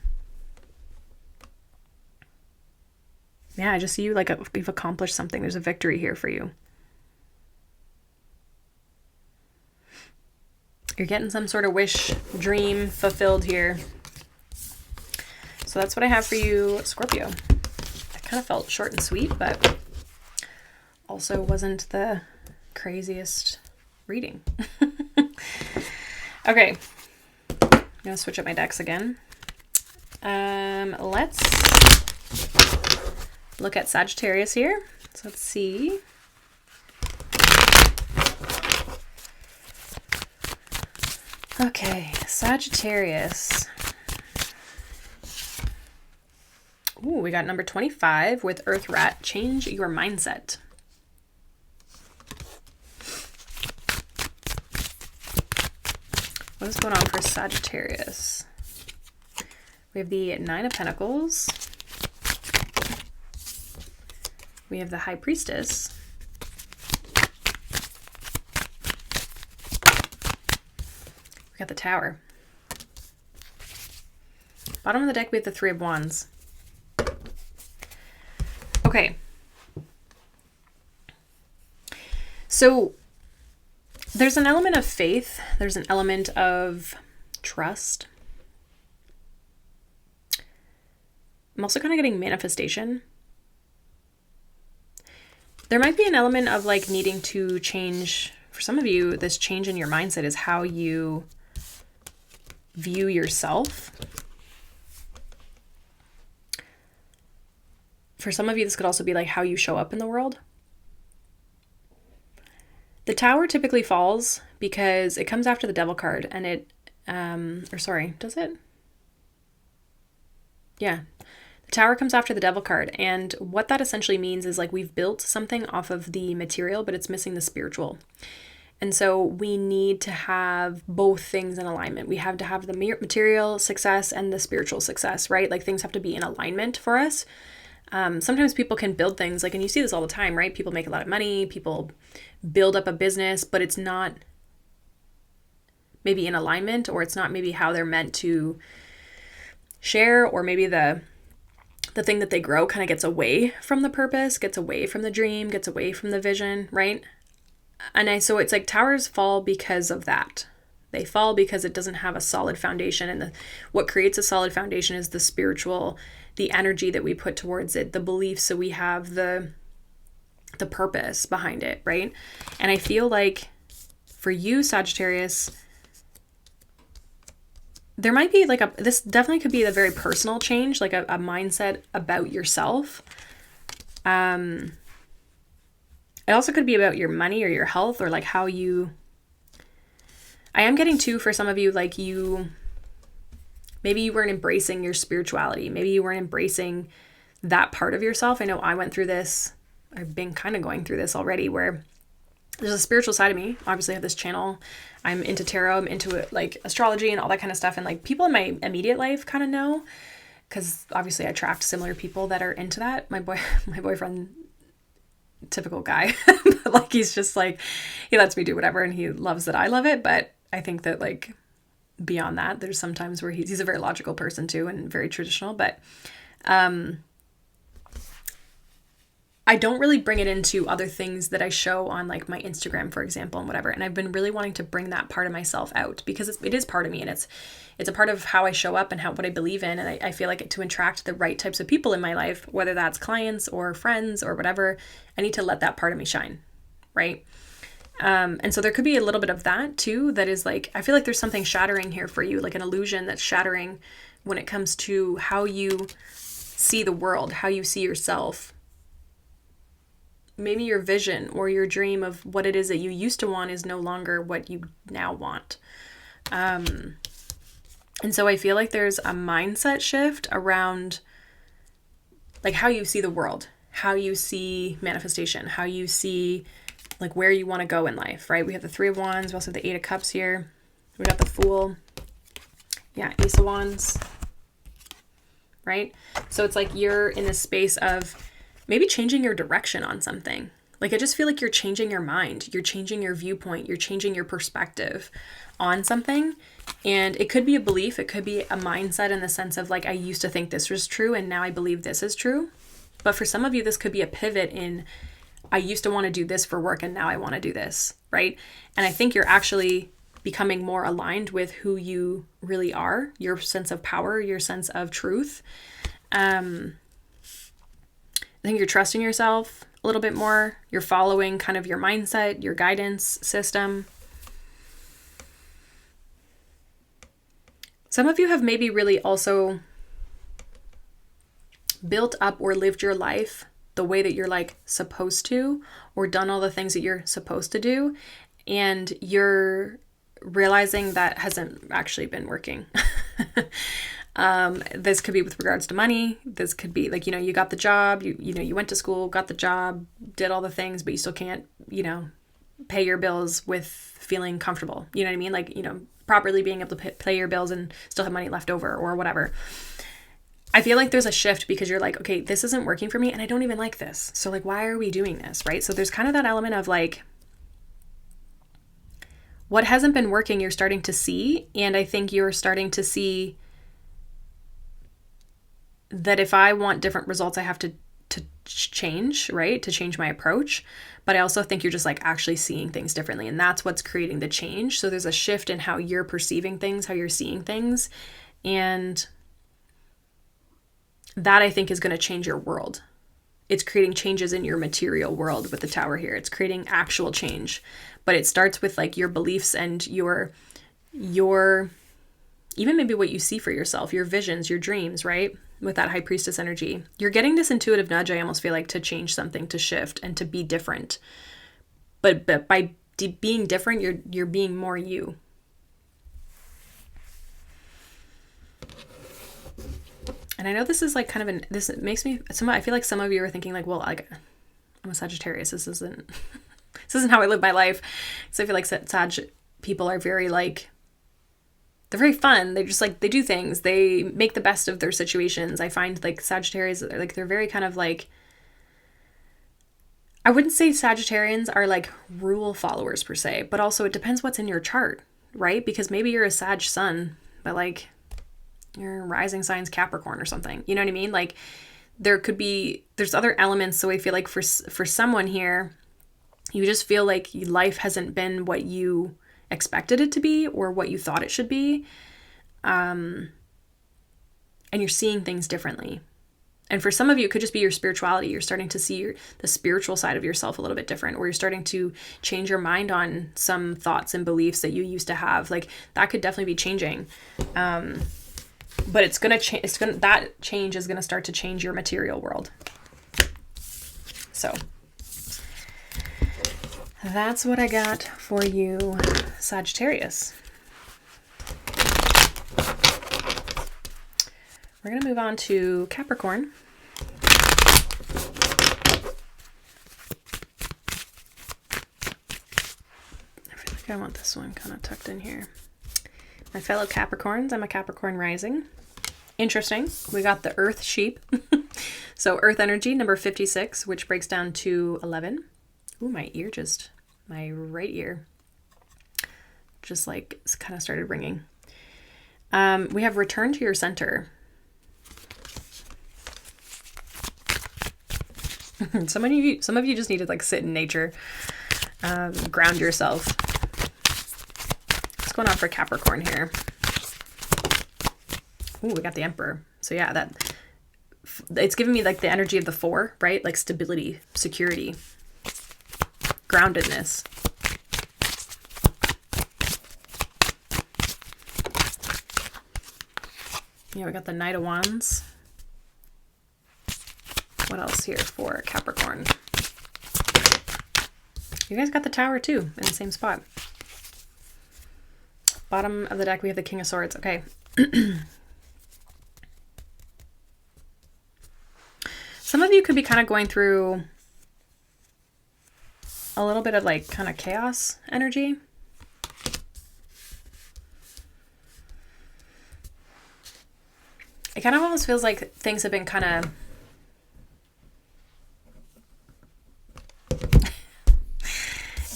Speaker 1: just see you like you've accomplished something. There's a victory here for you. You're getting some sort of wish, dream fulfilled here. So that's what I have for you, Scorpio. That kind of felt short and sweet, but also wasn't the craziest reading. Okay. I'm going to switch up my decks again. Let's look at Sagittarius here. So let's see. Okay, Sagittarius. Ooh, we got number 25 with Earth Rat. Change your mindset. What is going on for Sagittarius? We have the 9 of Pentacles. We have the High Priestess. We got the Tower. Bottom of the deck, we have the 3 of Wands. Okay. So there's an element of faith. There's an element of trust. I'm also kind of getting manifestation. There might be an element of like needing to change. For some of you, this change in your mindset is how you view yourself. For some of you, this could also be like how you show up in the world. The Tower typically falls because it comes after the Devil card, and it, does it? Yeah. The Tower comes after the Devil card, and what that essentially means is like we've built something off of the material, but it's missing the spiritual. And so we need to have both things in alignment. We have to have the material success and the spiritual success, right? Like things have to be in alignment for us. Sometimes people can build things like, and you see this all the time, right? People make a lot of money, people build up a business, but it's not maybe in alignment, or it's not maybe how they're meant to share, or maybe the thing that they grow kind of gets away from the purpose, gets away from the dream, gets away from the vision, right? So it's like towers fall because of that. They fall because it doesn't have a solid foundation, and what creates a solid foundation is the spiritual, the energy that we put towards it, the beliefs. So we have the purpose behind it, right? And I feel like for you, Sagittarius, there might be like this definitely could be a very personal change, like a mindset about yourself. It also could be about your money or your health, or like how you, I am getting too, for some of you, like maybe you weren't embracing your spirituality. Maybe you weren't embracing that part of yourself. I know I went through this. I've been kind of going through this already, where there's a spiritual side of me. Obviously I have this channel. I'm into tarot. I'm into it, like astrology and all that kind of stuff. And like people in my immediate life kind of know, because obviously I attract similar people that are into that. My boyfriend, typical guy, but like he's just like, he lets me do whatever, and he loves that I love it. But I think that like beyond that, there's sometimes where he's a very logical person too, and very traditional, but I don't really bring it into other things that I show on like my Instagram, for example, and whatever. And I've been really wanting to bring that part of myself out, because it is part of me, and it's a part of how I show up and what I believe in. And I feel like to attract the right types of people in my life, whether that's clients or friends or whatever, I need to let that part of me shine, right? And so there could be a little bit of that too, that is like, I feel like there's something shattering here for you, like an illusion that's shattering when it comes to how you see the world, how you see yourself. Maybe your vision or your dream of what it is that you used to want is no longer what you now want. And so I feel like there's a mindset shift around like how you see the world, how you see manifestation, how you see like where you want to go in life, right? We have the Three of Wands. We also have the Eight of Cups here. We got the Fool. Yeah, Ace of Wands. Right? So it's like you're in this space of maybe changing your direction on something. Like I just feel like you're changing your mind. You're changing your viewpoint. You're changing your perspective on something. And it could be a belief. It could be a mindset in the sense of like, I used to think this was true and now I believe this is true. But for some of you, this could be a pivot in, I used to want to do this for work and now I want to do this, right? And I think you're actually becoming more aligned with who you really are, your sense of power, your sense of truth. I think you're trusting yourself a little bit more. You're following kind of your mindset, your guidance system. Some of you have maybe really also built up or lived your life the way that you're like supposed to, or done all the things that you're supposed to do, and you're realizing that hasn't actually been working. This could be with regards to money. This could be like, you got the job, you went to school, got the job, did all the things, but you still can't, pay your bills with feeling comfortable. You know what I mean? Like, properly being able to pay your bills and still have money left over or whatever. I feel like there's a shift because you're like, okay, this isn't working for me and I don't even like this. So like, why are we doing this? Right? So there's kind of that element of like, what hasn't been working, you're starting to see. And I think you're starting to see that if I want different results, I have to change, right? To change my approach. But I also think you're just like actually seeing things differently. And that's what's creating the change. So there's a shift in how you're perceiving things, how you're seeing things. And that I think is going to change your world. It's creating changes in your material world with the Tower here. It's creating actual change. But it starts with like your beliefs and your even maybe what you see for yourself, your visions, your dreams, right? with that high priestess energy. You're getting this intuitive nudge, I almost feel like, to change something, to shift, and to be different. But by being different, you're being more you. And I know this is like kind of this makes me, I feel like some of you are thinking like, well, like, I'm a Sagittarius. This isn't how I live my life. So I feel like Sag people are very like, they're very fun. They're just like, they do things. They make the best of their situations. I find like Sagittarius, like they're very kind of like, I wouldn't say Sagittarians are like rule followers per se, but also it depends what's in your chart, right? Because maybe you're a Sag sun, but like your rising sign's Capricorn or something. You know what I mean? Like there's other elements. So I feel like for someone here, you just feel like life hasn't been what you expected it to be or what you thought it should be. And you're seeing things differently. And for some of you, it could just be your spirituality. You're starting to see the spiritual side of yourself a little bit different, or you're starting to change your mind on some thoughts and beliefs that you used to have. Like that could definitely be changing. But it's going to change. That change is going to start to change your material world. So that's what I got for you, Sagittarius. We're going to move on to Capricorn. I feel like I want this one kind of tucked in here. My fellow Capricorns, I'm a Capricorn rising. Interesting. We got the Earth sheep. So Earth energy, number 56, which breaks down to 11. Ooh, my right ear just like kind of started ringing. We have return to your center. Some of you just need to like sit in nature, ground yourself. What's going on for Capricorn here? Ooh, we got the Emperor. So yeah, it's giving me like the energy of the 4, right? Like stability, security, groundedness. Yeah, we got the Knight of Wands. What else here for Capricorn? You guys got the Tower too, in the same spot. Bottom of the deck, we have the King of Swords. Okay. Some of you could be kind of going through a little bit of like kind of chaos energy. It kind of almost feels like things have been kind of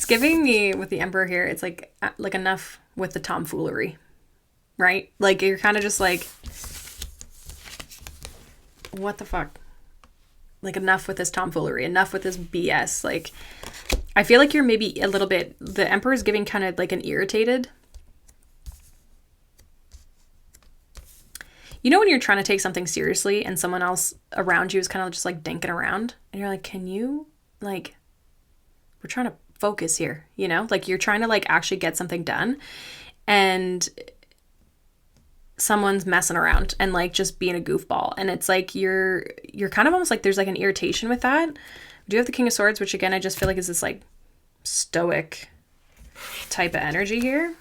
Speaker 1: giving me with the Emperor here, it's like enough with the tomfoolery, right? Like you're kind of just like, what the fuck? Like enough with this tomfoolery, enough with this BS. Like I feel like you're maybe a little bit, the Emperor is giving kind of like an irritated. You know when you're trying to take something seriously and someone else around you is kind of just like dinking around and you're like, can you like, we're trying to focus here, you know, like you're trying to like actually get something done and someone's messing around and like just being a goofball. And it's like you're kind of almost like there's like an irritation with that. We do have the King of Swords, which again, I just feel like is this like stoic type of energy here.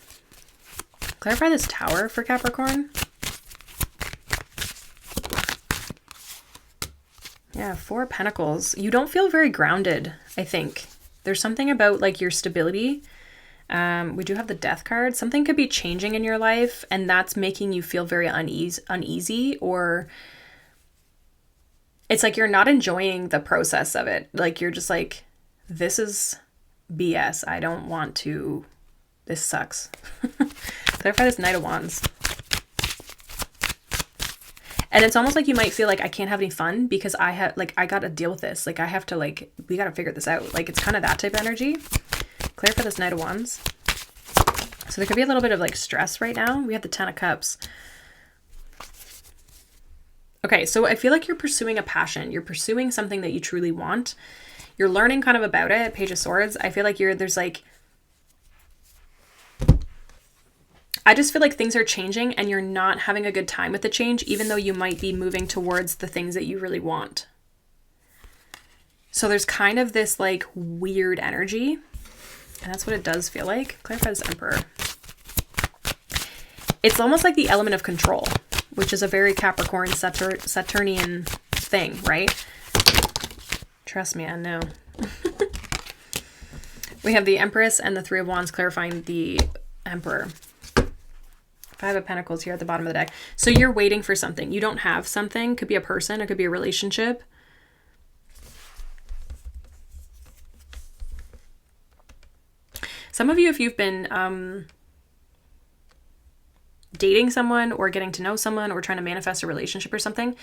Speaker 1: Clarify this Tower for Capricorn. Yeah, 4 of Pentacles. You don't feel very grounded, I think. There's something about like your stability. We do have the Death card. Something could be changing in your life and that's making you feel very uneasy, or it's like you're not enjoying the process of it. Like you're just like, this is BS. I don't want to, this sucks. Clarify this Knight of Wands. And it's almost like you might feel like I can't have any fun because I got to deal with this. Like I have to like, we got to figure this out. Like it's kind of that type of energy. Clarify this Knight of Wands. So there could be a little bit of like stress right now. We have the 10 of Cups. Okay, so I feel like you're pursuing a passion. You're pursuing something that you truly want. You're learning kind of about it. Page of Swords. I feel like there's like, I just feel like things are changing and you're not having a good time with the change, even though you might be moving towards the things that you really want. So there's kind of this like weird energy, and that's what it does feel like. Clarify this Emperor. It's almost like the element of control, which is a very Capricorn Saturnian thing, right? Trust me, I know. We have the Empress and the Three of Wands clarifying the Emperor. Five of Pentacles here at the bottom of the deck. So you're waiting for something. You don't have something. Could be a person. It could be a relationship. Some of you, if you've been dating someone or getting to know someone or trying to manifest a relationship or something,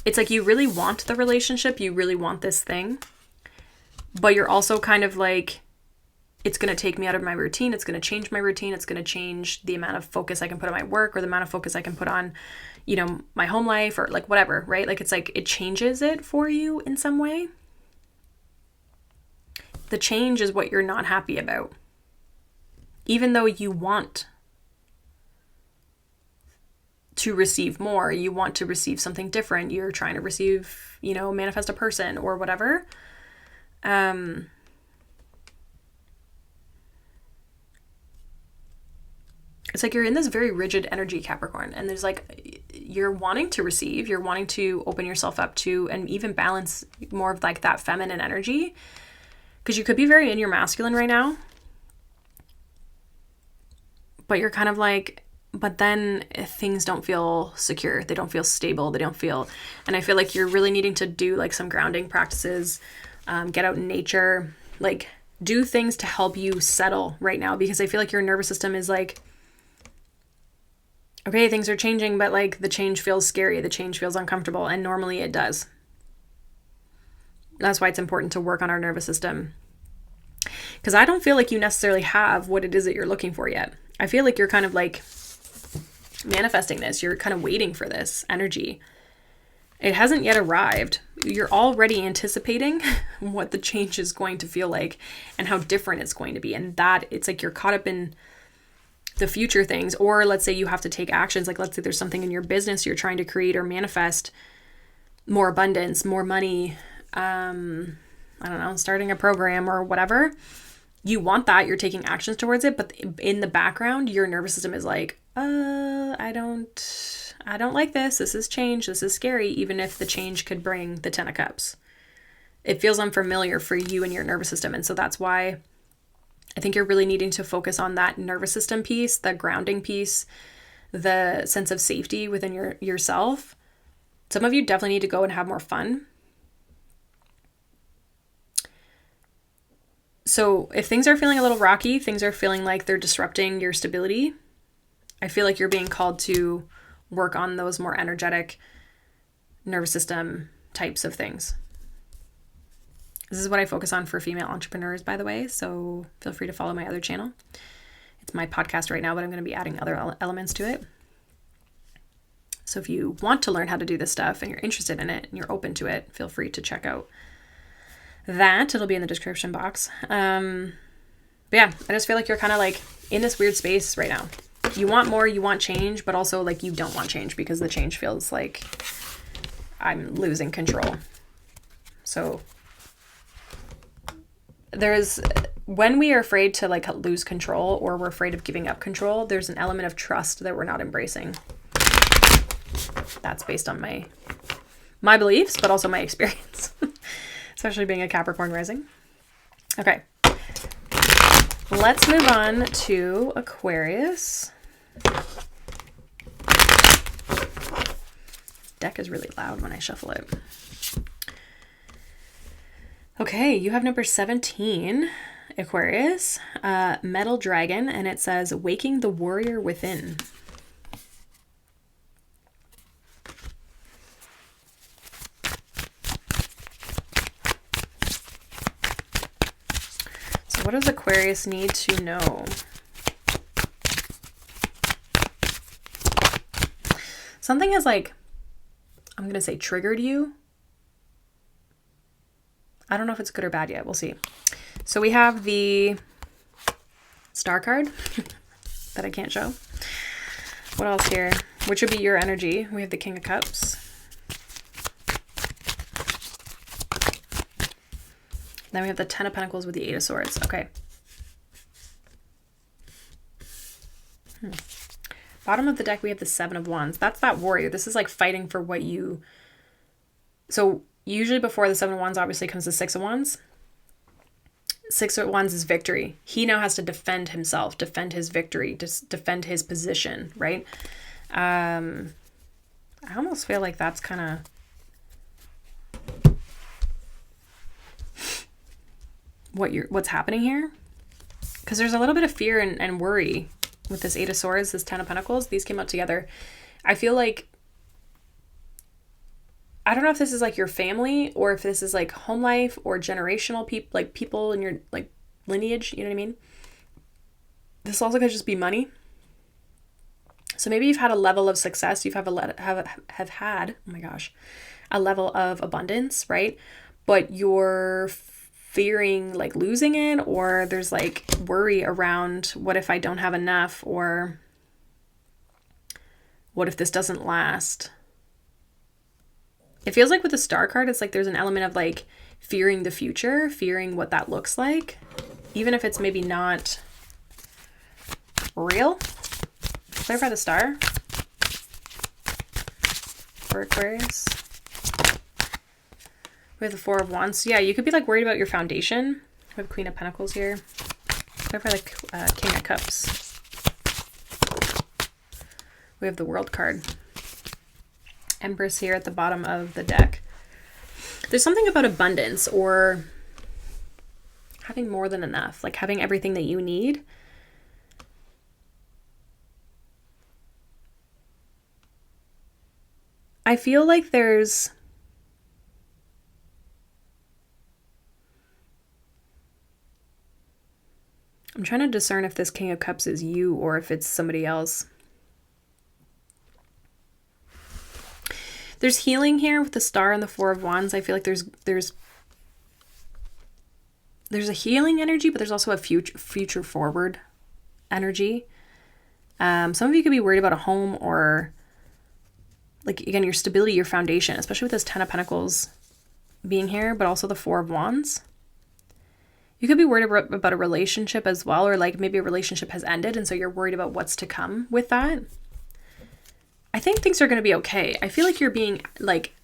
Speaker 1: it's like you really want the relationship. You really want this thing. But you're also kind of like, it's going to take me out of my routine. It's going to change my routine. It's going to change the amount of focus I can put on my work or the amount of focus I can put on, you know, my home life or like whatever, right? Like it's like it changes it for you in some way. The change is what you're not happy about. Even though you want to receive more, you want to receive something different. You're trying to receive, you know, manifest a person or whatever. It's like you're in this very rigid energy, Capricorn, and there's like, you're wanting to receive, you're wanting to open yourself up to, and even balance more of like that feminine energy, because you could be very in your masculine right now, but you're kind of like, but then things don't feel secure, they don't feel stable, they don't feel, and I feel like you're really needing to do like some grounding practices, get out in nature, like do things to help you settle right now, because I feel like your nervous system is like, okay, things are changing, but like the change feels scary. The change feels uncomfortable. And normally it does. That's why it's important to work on our nervous system. Because I don't feel like you necessarily have what it is that you're looking for yet. I feel like you're kind of like manifesting this. You're kind of waiting for this energy. It hasn't yet arrived. You're already anticipating what the change is going to feel like and how different it's going to be. And that it's like you're caught up in the future things, or let's say you have to take actions. Like let's say there's something in your business you're trying to create or manifest more abundance, more money, I don't know, starting a program or whatever. You want that, you're taking actions towards it, but in the background, your nervous system is like, I don't like this. This is change. This is scary. Even if the change could bring the 10 of Cups, it feels unfamiliar for you and your nervous system. And so that's why I think you're really needing to focus on that nervous system piece, the grounding piece, the sense of safety within yourself. Some of you definitely need to go and have more fun. So if things are feeling a little rocky, things are feeling like they're disrupting your stability, I feel like you're being called to work on those more energetic nervous system types of things. This is what I focus on for female entrepreneurs, by the way, so feel free to follow my other channel. It's my podcast right now, but I'm going to be adding other elements to it. So if you want to learn how to do this stuff and you're interested in it and you're open to it, feel free to check out that. It'll be in the description box. But yeah, I just feel like you're kind of like in this weird space right now. You want more, you want change, but also like you don't want change because the change feels like I'm losing control. So when we are afraid to like lose control or we're afraid of giving up control, there's an element of trust that we're not embracing. That's based on my beliefs, but also my experience, especially being a Capricorn rising. Okay. Let's move on to Aquarius. Deck is really loud when I shuffle it. Okay, you have number 17, Aquarius, Metal Dragon, and it says, Waking the Warrior Within. So what does Aquarius need to know? Something has like, I'm going to say triggered you. I don't know if it's good or bad yet. We'll see. So we have the Star card that I can't show. What else here? Which would be your energy? We have the King of Cups. Then we have the Ten of Pentacles with the Eight of Swords. Okay. Bottom of the deck, we have the Seven of Wands. That's that warrior. This is like fighting for what you... So usually before the Seven of Wands, obviously comes the Six of Wands. Six of Wands is victory. He now has to defend himself, defend his victory, just defend his position, right? I almost feel like that's kind of what's happening here. Because there's a little bit of fear and worry with this Eight of Swords, this Ten of Pentacles. These came out together. I feel like, I don't know if this is like your family or if this is like home life or generational people, like people in your like lineage, you know what I mean? This also could just be money. So maybe you've had a level of success, you've have had, oh my gosh, a level of abundance, right? But you're fearing like losing it, or there's like worry around what if I don't have enough, or what if this doesn't last? It feels like with the Star card, it's like there's an element of like fearing the future, fearing what that looks like, even if it's maybe not real. Clarify the Star for Aquarius. We have the Four of Wands. So yeah, you could be like worried about your foundation. We have Queen of Pentacles here. Clarify like King of Cups. We have the World card. Empress here at the bottom of the deck. There's something about abundance or having more than enough, like having everything that you need. I feel like there's I'm trying to discern if this King of Cups is you or if it's somebody else. There's healing here with the Star and the Four of Wands. I feel like there's a healing energy, but there's also a future forward energy. Some of you could be worried about a home or like, again, your stability, your foundation, especially with this Ten of Pentacles being here, but also the Four of Wands. You could be worried about a relationship as well, or like maybe a relationship has ended and so you're worried about what's to come with that. I think things are going to be okay. I feel like you're being like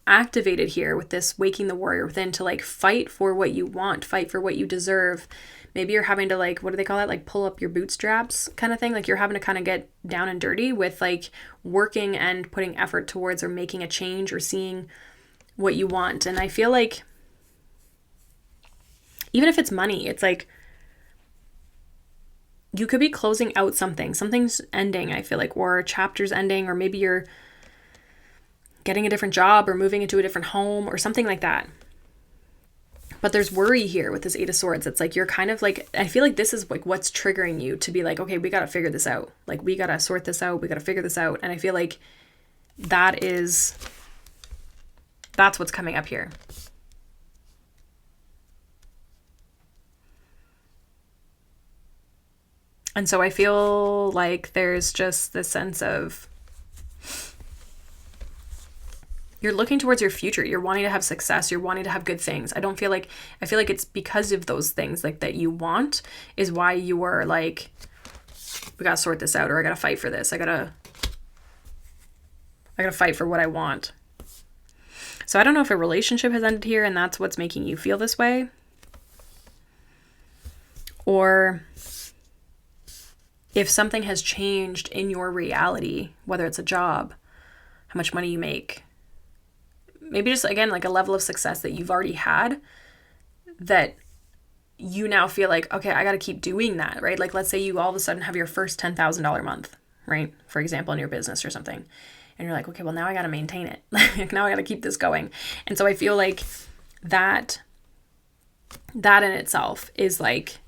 Speaker 1: activated here with this waking the warrior within to like fight for what you want, fight for what you deserve. Maybe you're having to like, what do they call that? Like pull up your bootstraps kind of thing. Like you're having to kind of get down and dirty with like working and putting effort towards or making a change or seeing what you want. And I feel like even if it's money, it's like you could be closing out something. Something's ending, I feel like, or a chapter's ending, or maybe you're getting a different job or moving into a different home or something like that. But there's worry here with this Eight of Swords. It's like you're kind of like, I feel like this is like what's triggering you to be like, okay, we got to figure this out. Like we got to sort this out. We got to figure this out. And I feel like that's what's coming up here. And so I feel like there's just this sense of you're looking towards your future. You're wanting to have success. You're wanting to have good things. I feel like it's because of those things like that you want is why you are like, we got to sort this out, or I got to fight for this. I got to fight for what I want. So I don't know if a relationship has ended here and that's what's making you feel this way. Or if something has changed in your reality, whether it's a job, how much money you make, maybe just, again, like a level of success that you've already had that you now feel like, okay, I got to keep doing that, right? Like, let's say you all of a sudden have your first $10,000 month, right? For example, in your business or something. And you're like, okay, well, now I got to maintain it. Now I got to keep this going. And so I feel like that in itself is like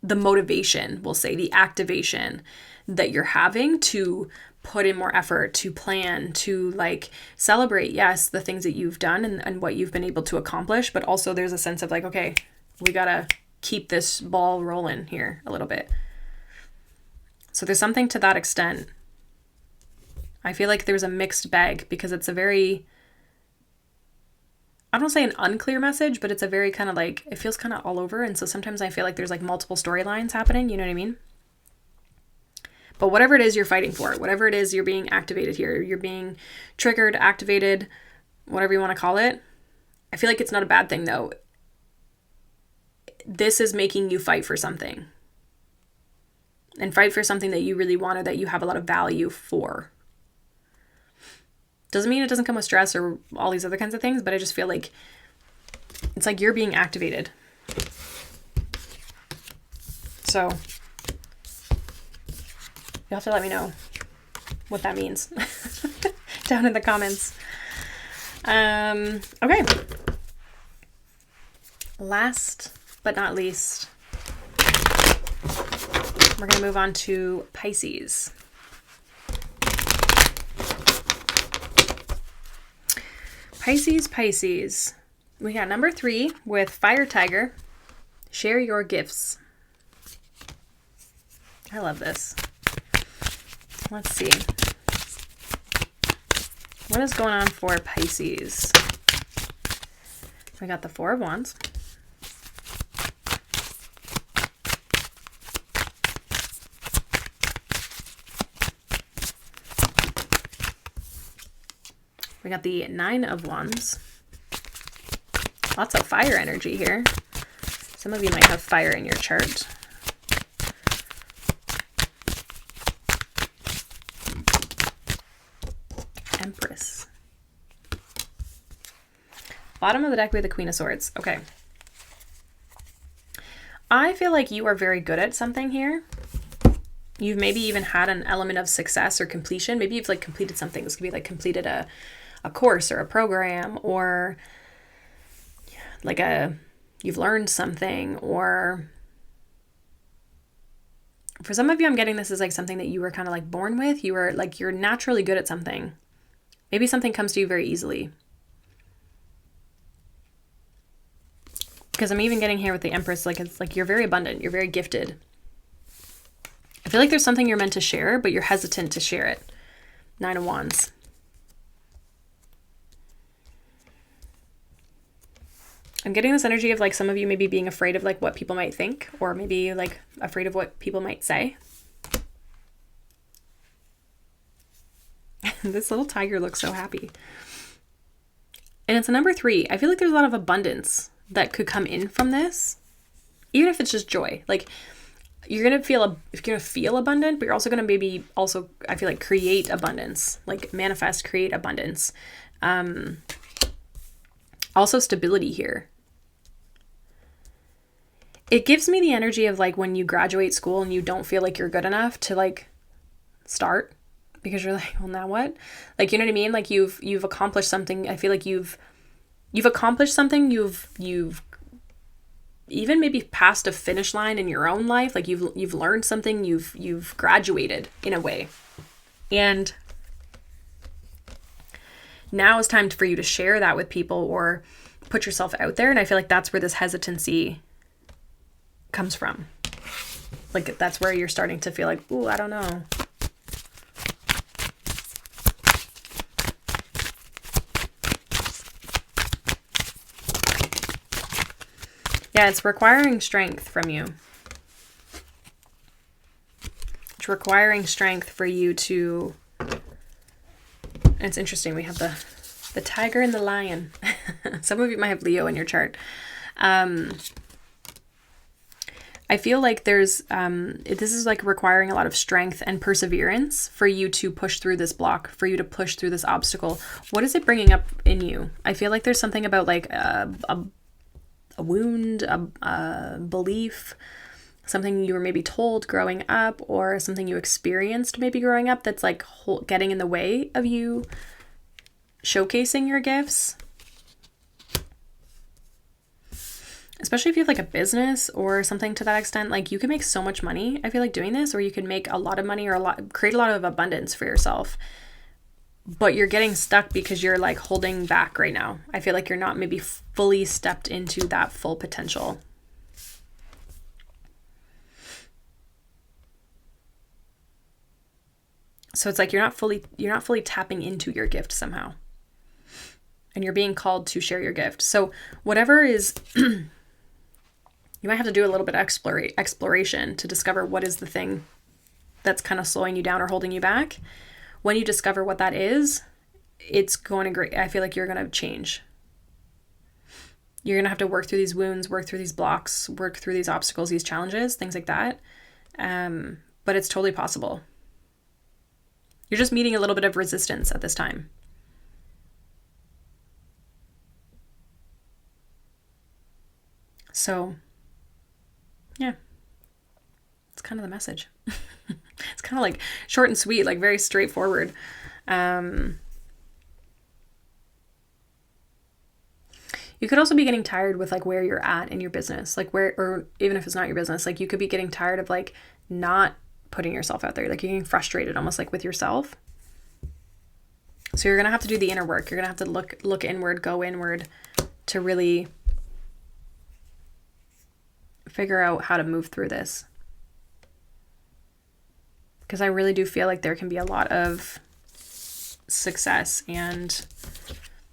Speaker 1: the motivation, we'll say, the activation that you're having to put in more effort, to plan, to like celebrate, yes, the things that you've done and what you've been able to accomplish, but also there's a sense of like, okay, we gotta keep this ball rolling here a little bit. So there's something to that extent. I feel like there's a mixed bag because it's a very, I don't say an unclear message, but it's a very kind of like, it feels kind of all over. And so sometimes I feel like there's like multiple storylines happening, you know what I mean? But whatever it is you're fighting for, whatever it is you're being activated here, you're being triggered, activated, whatever you want to call it. I feel like it's not a bad thing though. This is making you fight for something. And fight for something that you really want or that you have a lot of value for. Doesn't mean it doesn't come with stress or all these other kinds of things, but I just feel like it's like you're being activated. So you'll have to let me know what that means down in the comments. Okay. Last but not least, we're going to move on to Pisces. Pisces. We got number 3 with Fire Tiger. Share your gifts. I love this. Let's see. What is going on for Pisces? We got the 4 of Wands. We got the 9 of Wands. Lots of fire energy here. Some of you might have fire in your chart. Empress. Bottom of the deck with the Queen of Swords. Okay. I feel like you are very good at something here. You've maybe even had an element of success or completion. Maybe you've like completed something. This could be like completed a course or a program, or like you've learned something, or for some of you, I'm getting this as like something that you were kind of like born with. You were like, you're naturally good at something. Maybe something comes to you very easily. Because I'm even getting here with the Empress, like it's like you're very abundant, you're very gifted. I feel like there's something you're meant to share, but you're hesitant to share it. 9 of Wands. I'm getting this energy of like some of you maybe being afraid of like what people might think, or maybe like afraid of what people might say. This little tiger looks so happy. And it's a number 3. I feel like there's a lot of abundance that could come in from this, even if it's just joy. Like you're gonna feel abundant, but you're also gonna maybe also, I feel like, create abundance, like manifest, create abundance. Also stability here. It gives me the energy of like when you graduate school and you don't feel like you're good enough to like start, because you're like, well, now what? Like, you know what I mean? Like you've accomplished something. I feel like you've accomplished something. You've even maybe passed a finish line in your own life. Like you've learned something. You've graduated in a way, and now it's time for you to share that with people or put yourself out there. And I feel like that's where this hesitancy comes from. Like that's where you're starting to feel like, ooh, I don't know. Yeah, it's requiring strength from you. It's requiring strength for you to... And it's interesting, we have the tiger and the lion. Some of you might have Leo in your chart. I feel like there's... this is like requiring a lot of strength and perseverance for you to push through this block, for you to push through this obstacle. What is it bringing up in you? I feel like there's something about like a wound, a belief, something you were maybe told growing up, or something you experienced maybe growing up that's like getting in the way of you showcasing your gifts. Especially if you have like a business or something to that extent, like you can make so much money, I feel like, doing this, or you can make a lot of money or create a lot of abundance for yourself. But you're getting stuck because you're like holding back right now. I feel like you're not maybe fully stepped into that full potential. So it's like you're not fully tapping into your gift somehow. And you're being called to share your gift. So whatever is, you might have to do a little bit of exploration to discover what is the thing that's kind of slowing you down or holding you back. When you discover what that is, it's going to great. I feel like you're going to change. You're going to have to work through these wounds, work through these blocks, work through these obstacles, these challenges, things like that. But it's totally possible. You're just meeting a little bit of resistance at this time. So, yeah, it's kind of the message. It's kind of like short and sweet, like very straightforward. You could also be getting tired with like where you're at in your business, like where, or even if it's not your business, like you could be getting tired of like not putting yourself out there. Like you're getting frustrated almost like with yourself. So you're going to have to do the inner work. You're going to have to look inward, go inward to really figure out how to move through this. Because I really do feel like there can be a lot of success and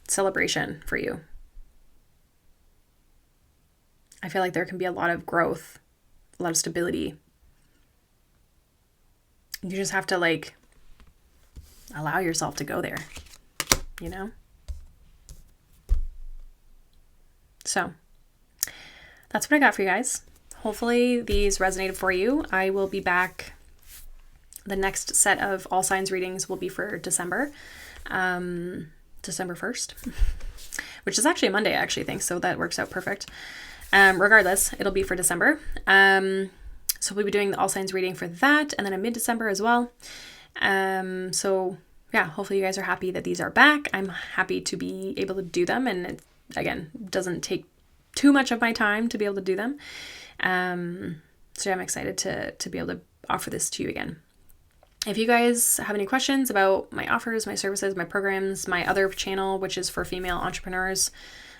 Speaker 1: celebration for you. I feel like there can be a lot of growth, a lot of stability. You just have to like allow yourself to go there, you know? So that's what I got for you guys. Hopefully these resonated for you. I will be back. The next set of all signs readings will be for December, December 1st, which is actually a Monday, I actually think. So that works out perfect. Regardless, it'll be for December. So we'll be doing the all signs reading for that. And then in mid-December as well. So yeah, hopefully you guys are happy that these are back. I'm happy to be able to do them. And it, again, doesn't take too much of my time to be able to do them. So yeah, I'm excited to be able to offer this to you again. If you guys have any questions about my offers, my services, my programs, my other channel, which is for female entrepreneurs,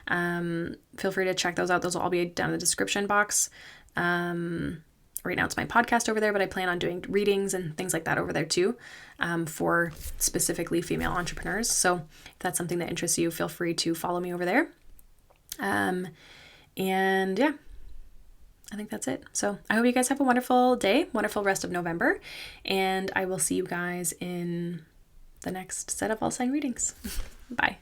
Speaker 1: feel free to check those out. Those will all be down in the description box. Right now it's my podcast over there, but I plan on doing readings and things like that over there too, for specifically female entrepreneurs. So if that's something that interests you, feel free to follow me over there. And yeah, I think that's it. So I hope you guys have a wonderful day, wonderful rest of November, and I will see you guys in the next set of all sign readings. Bye.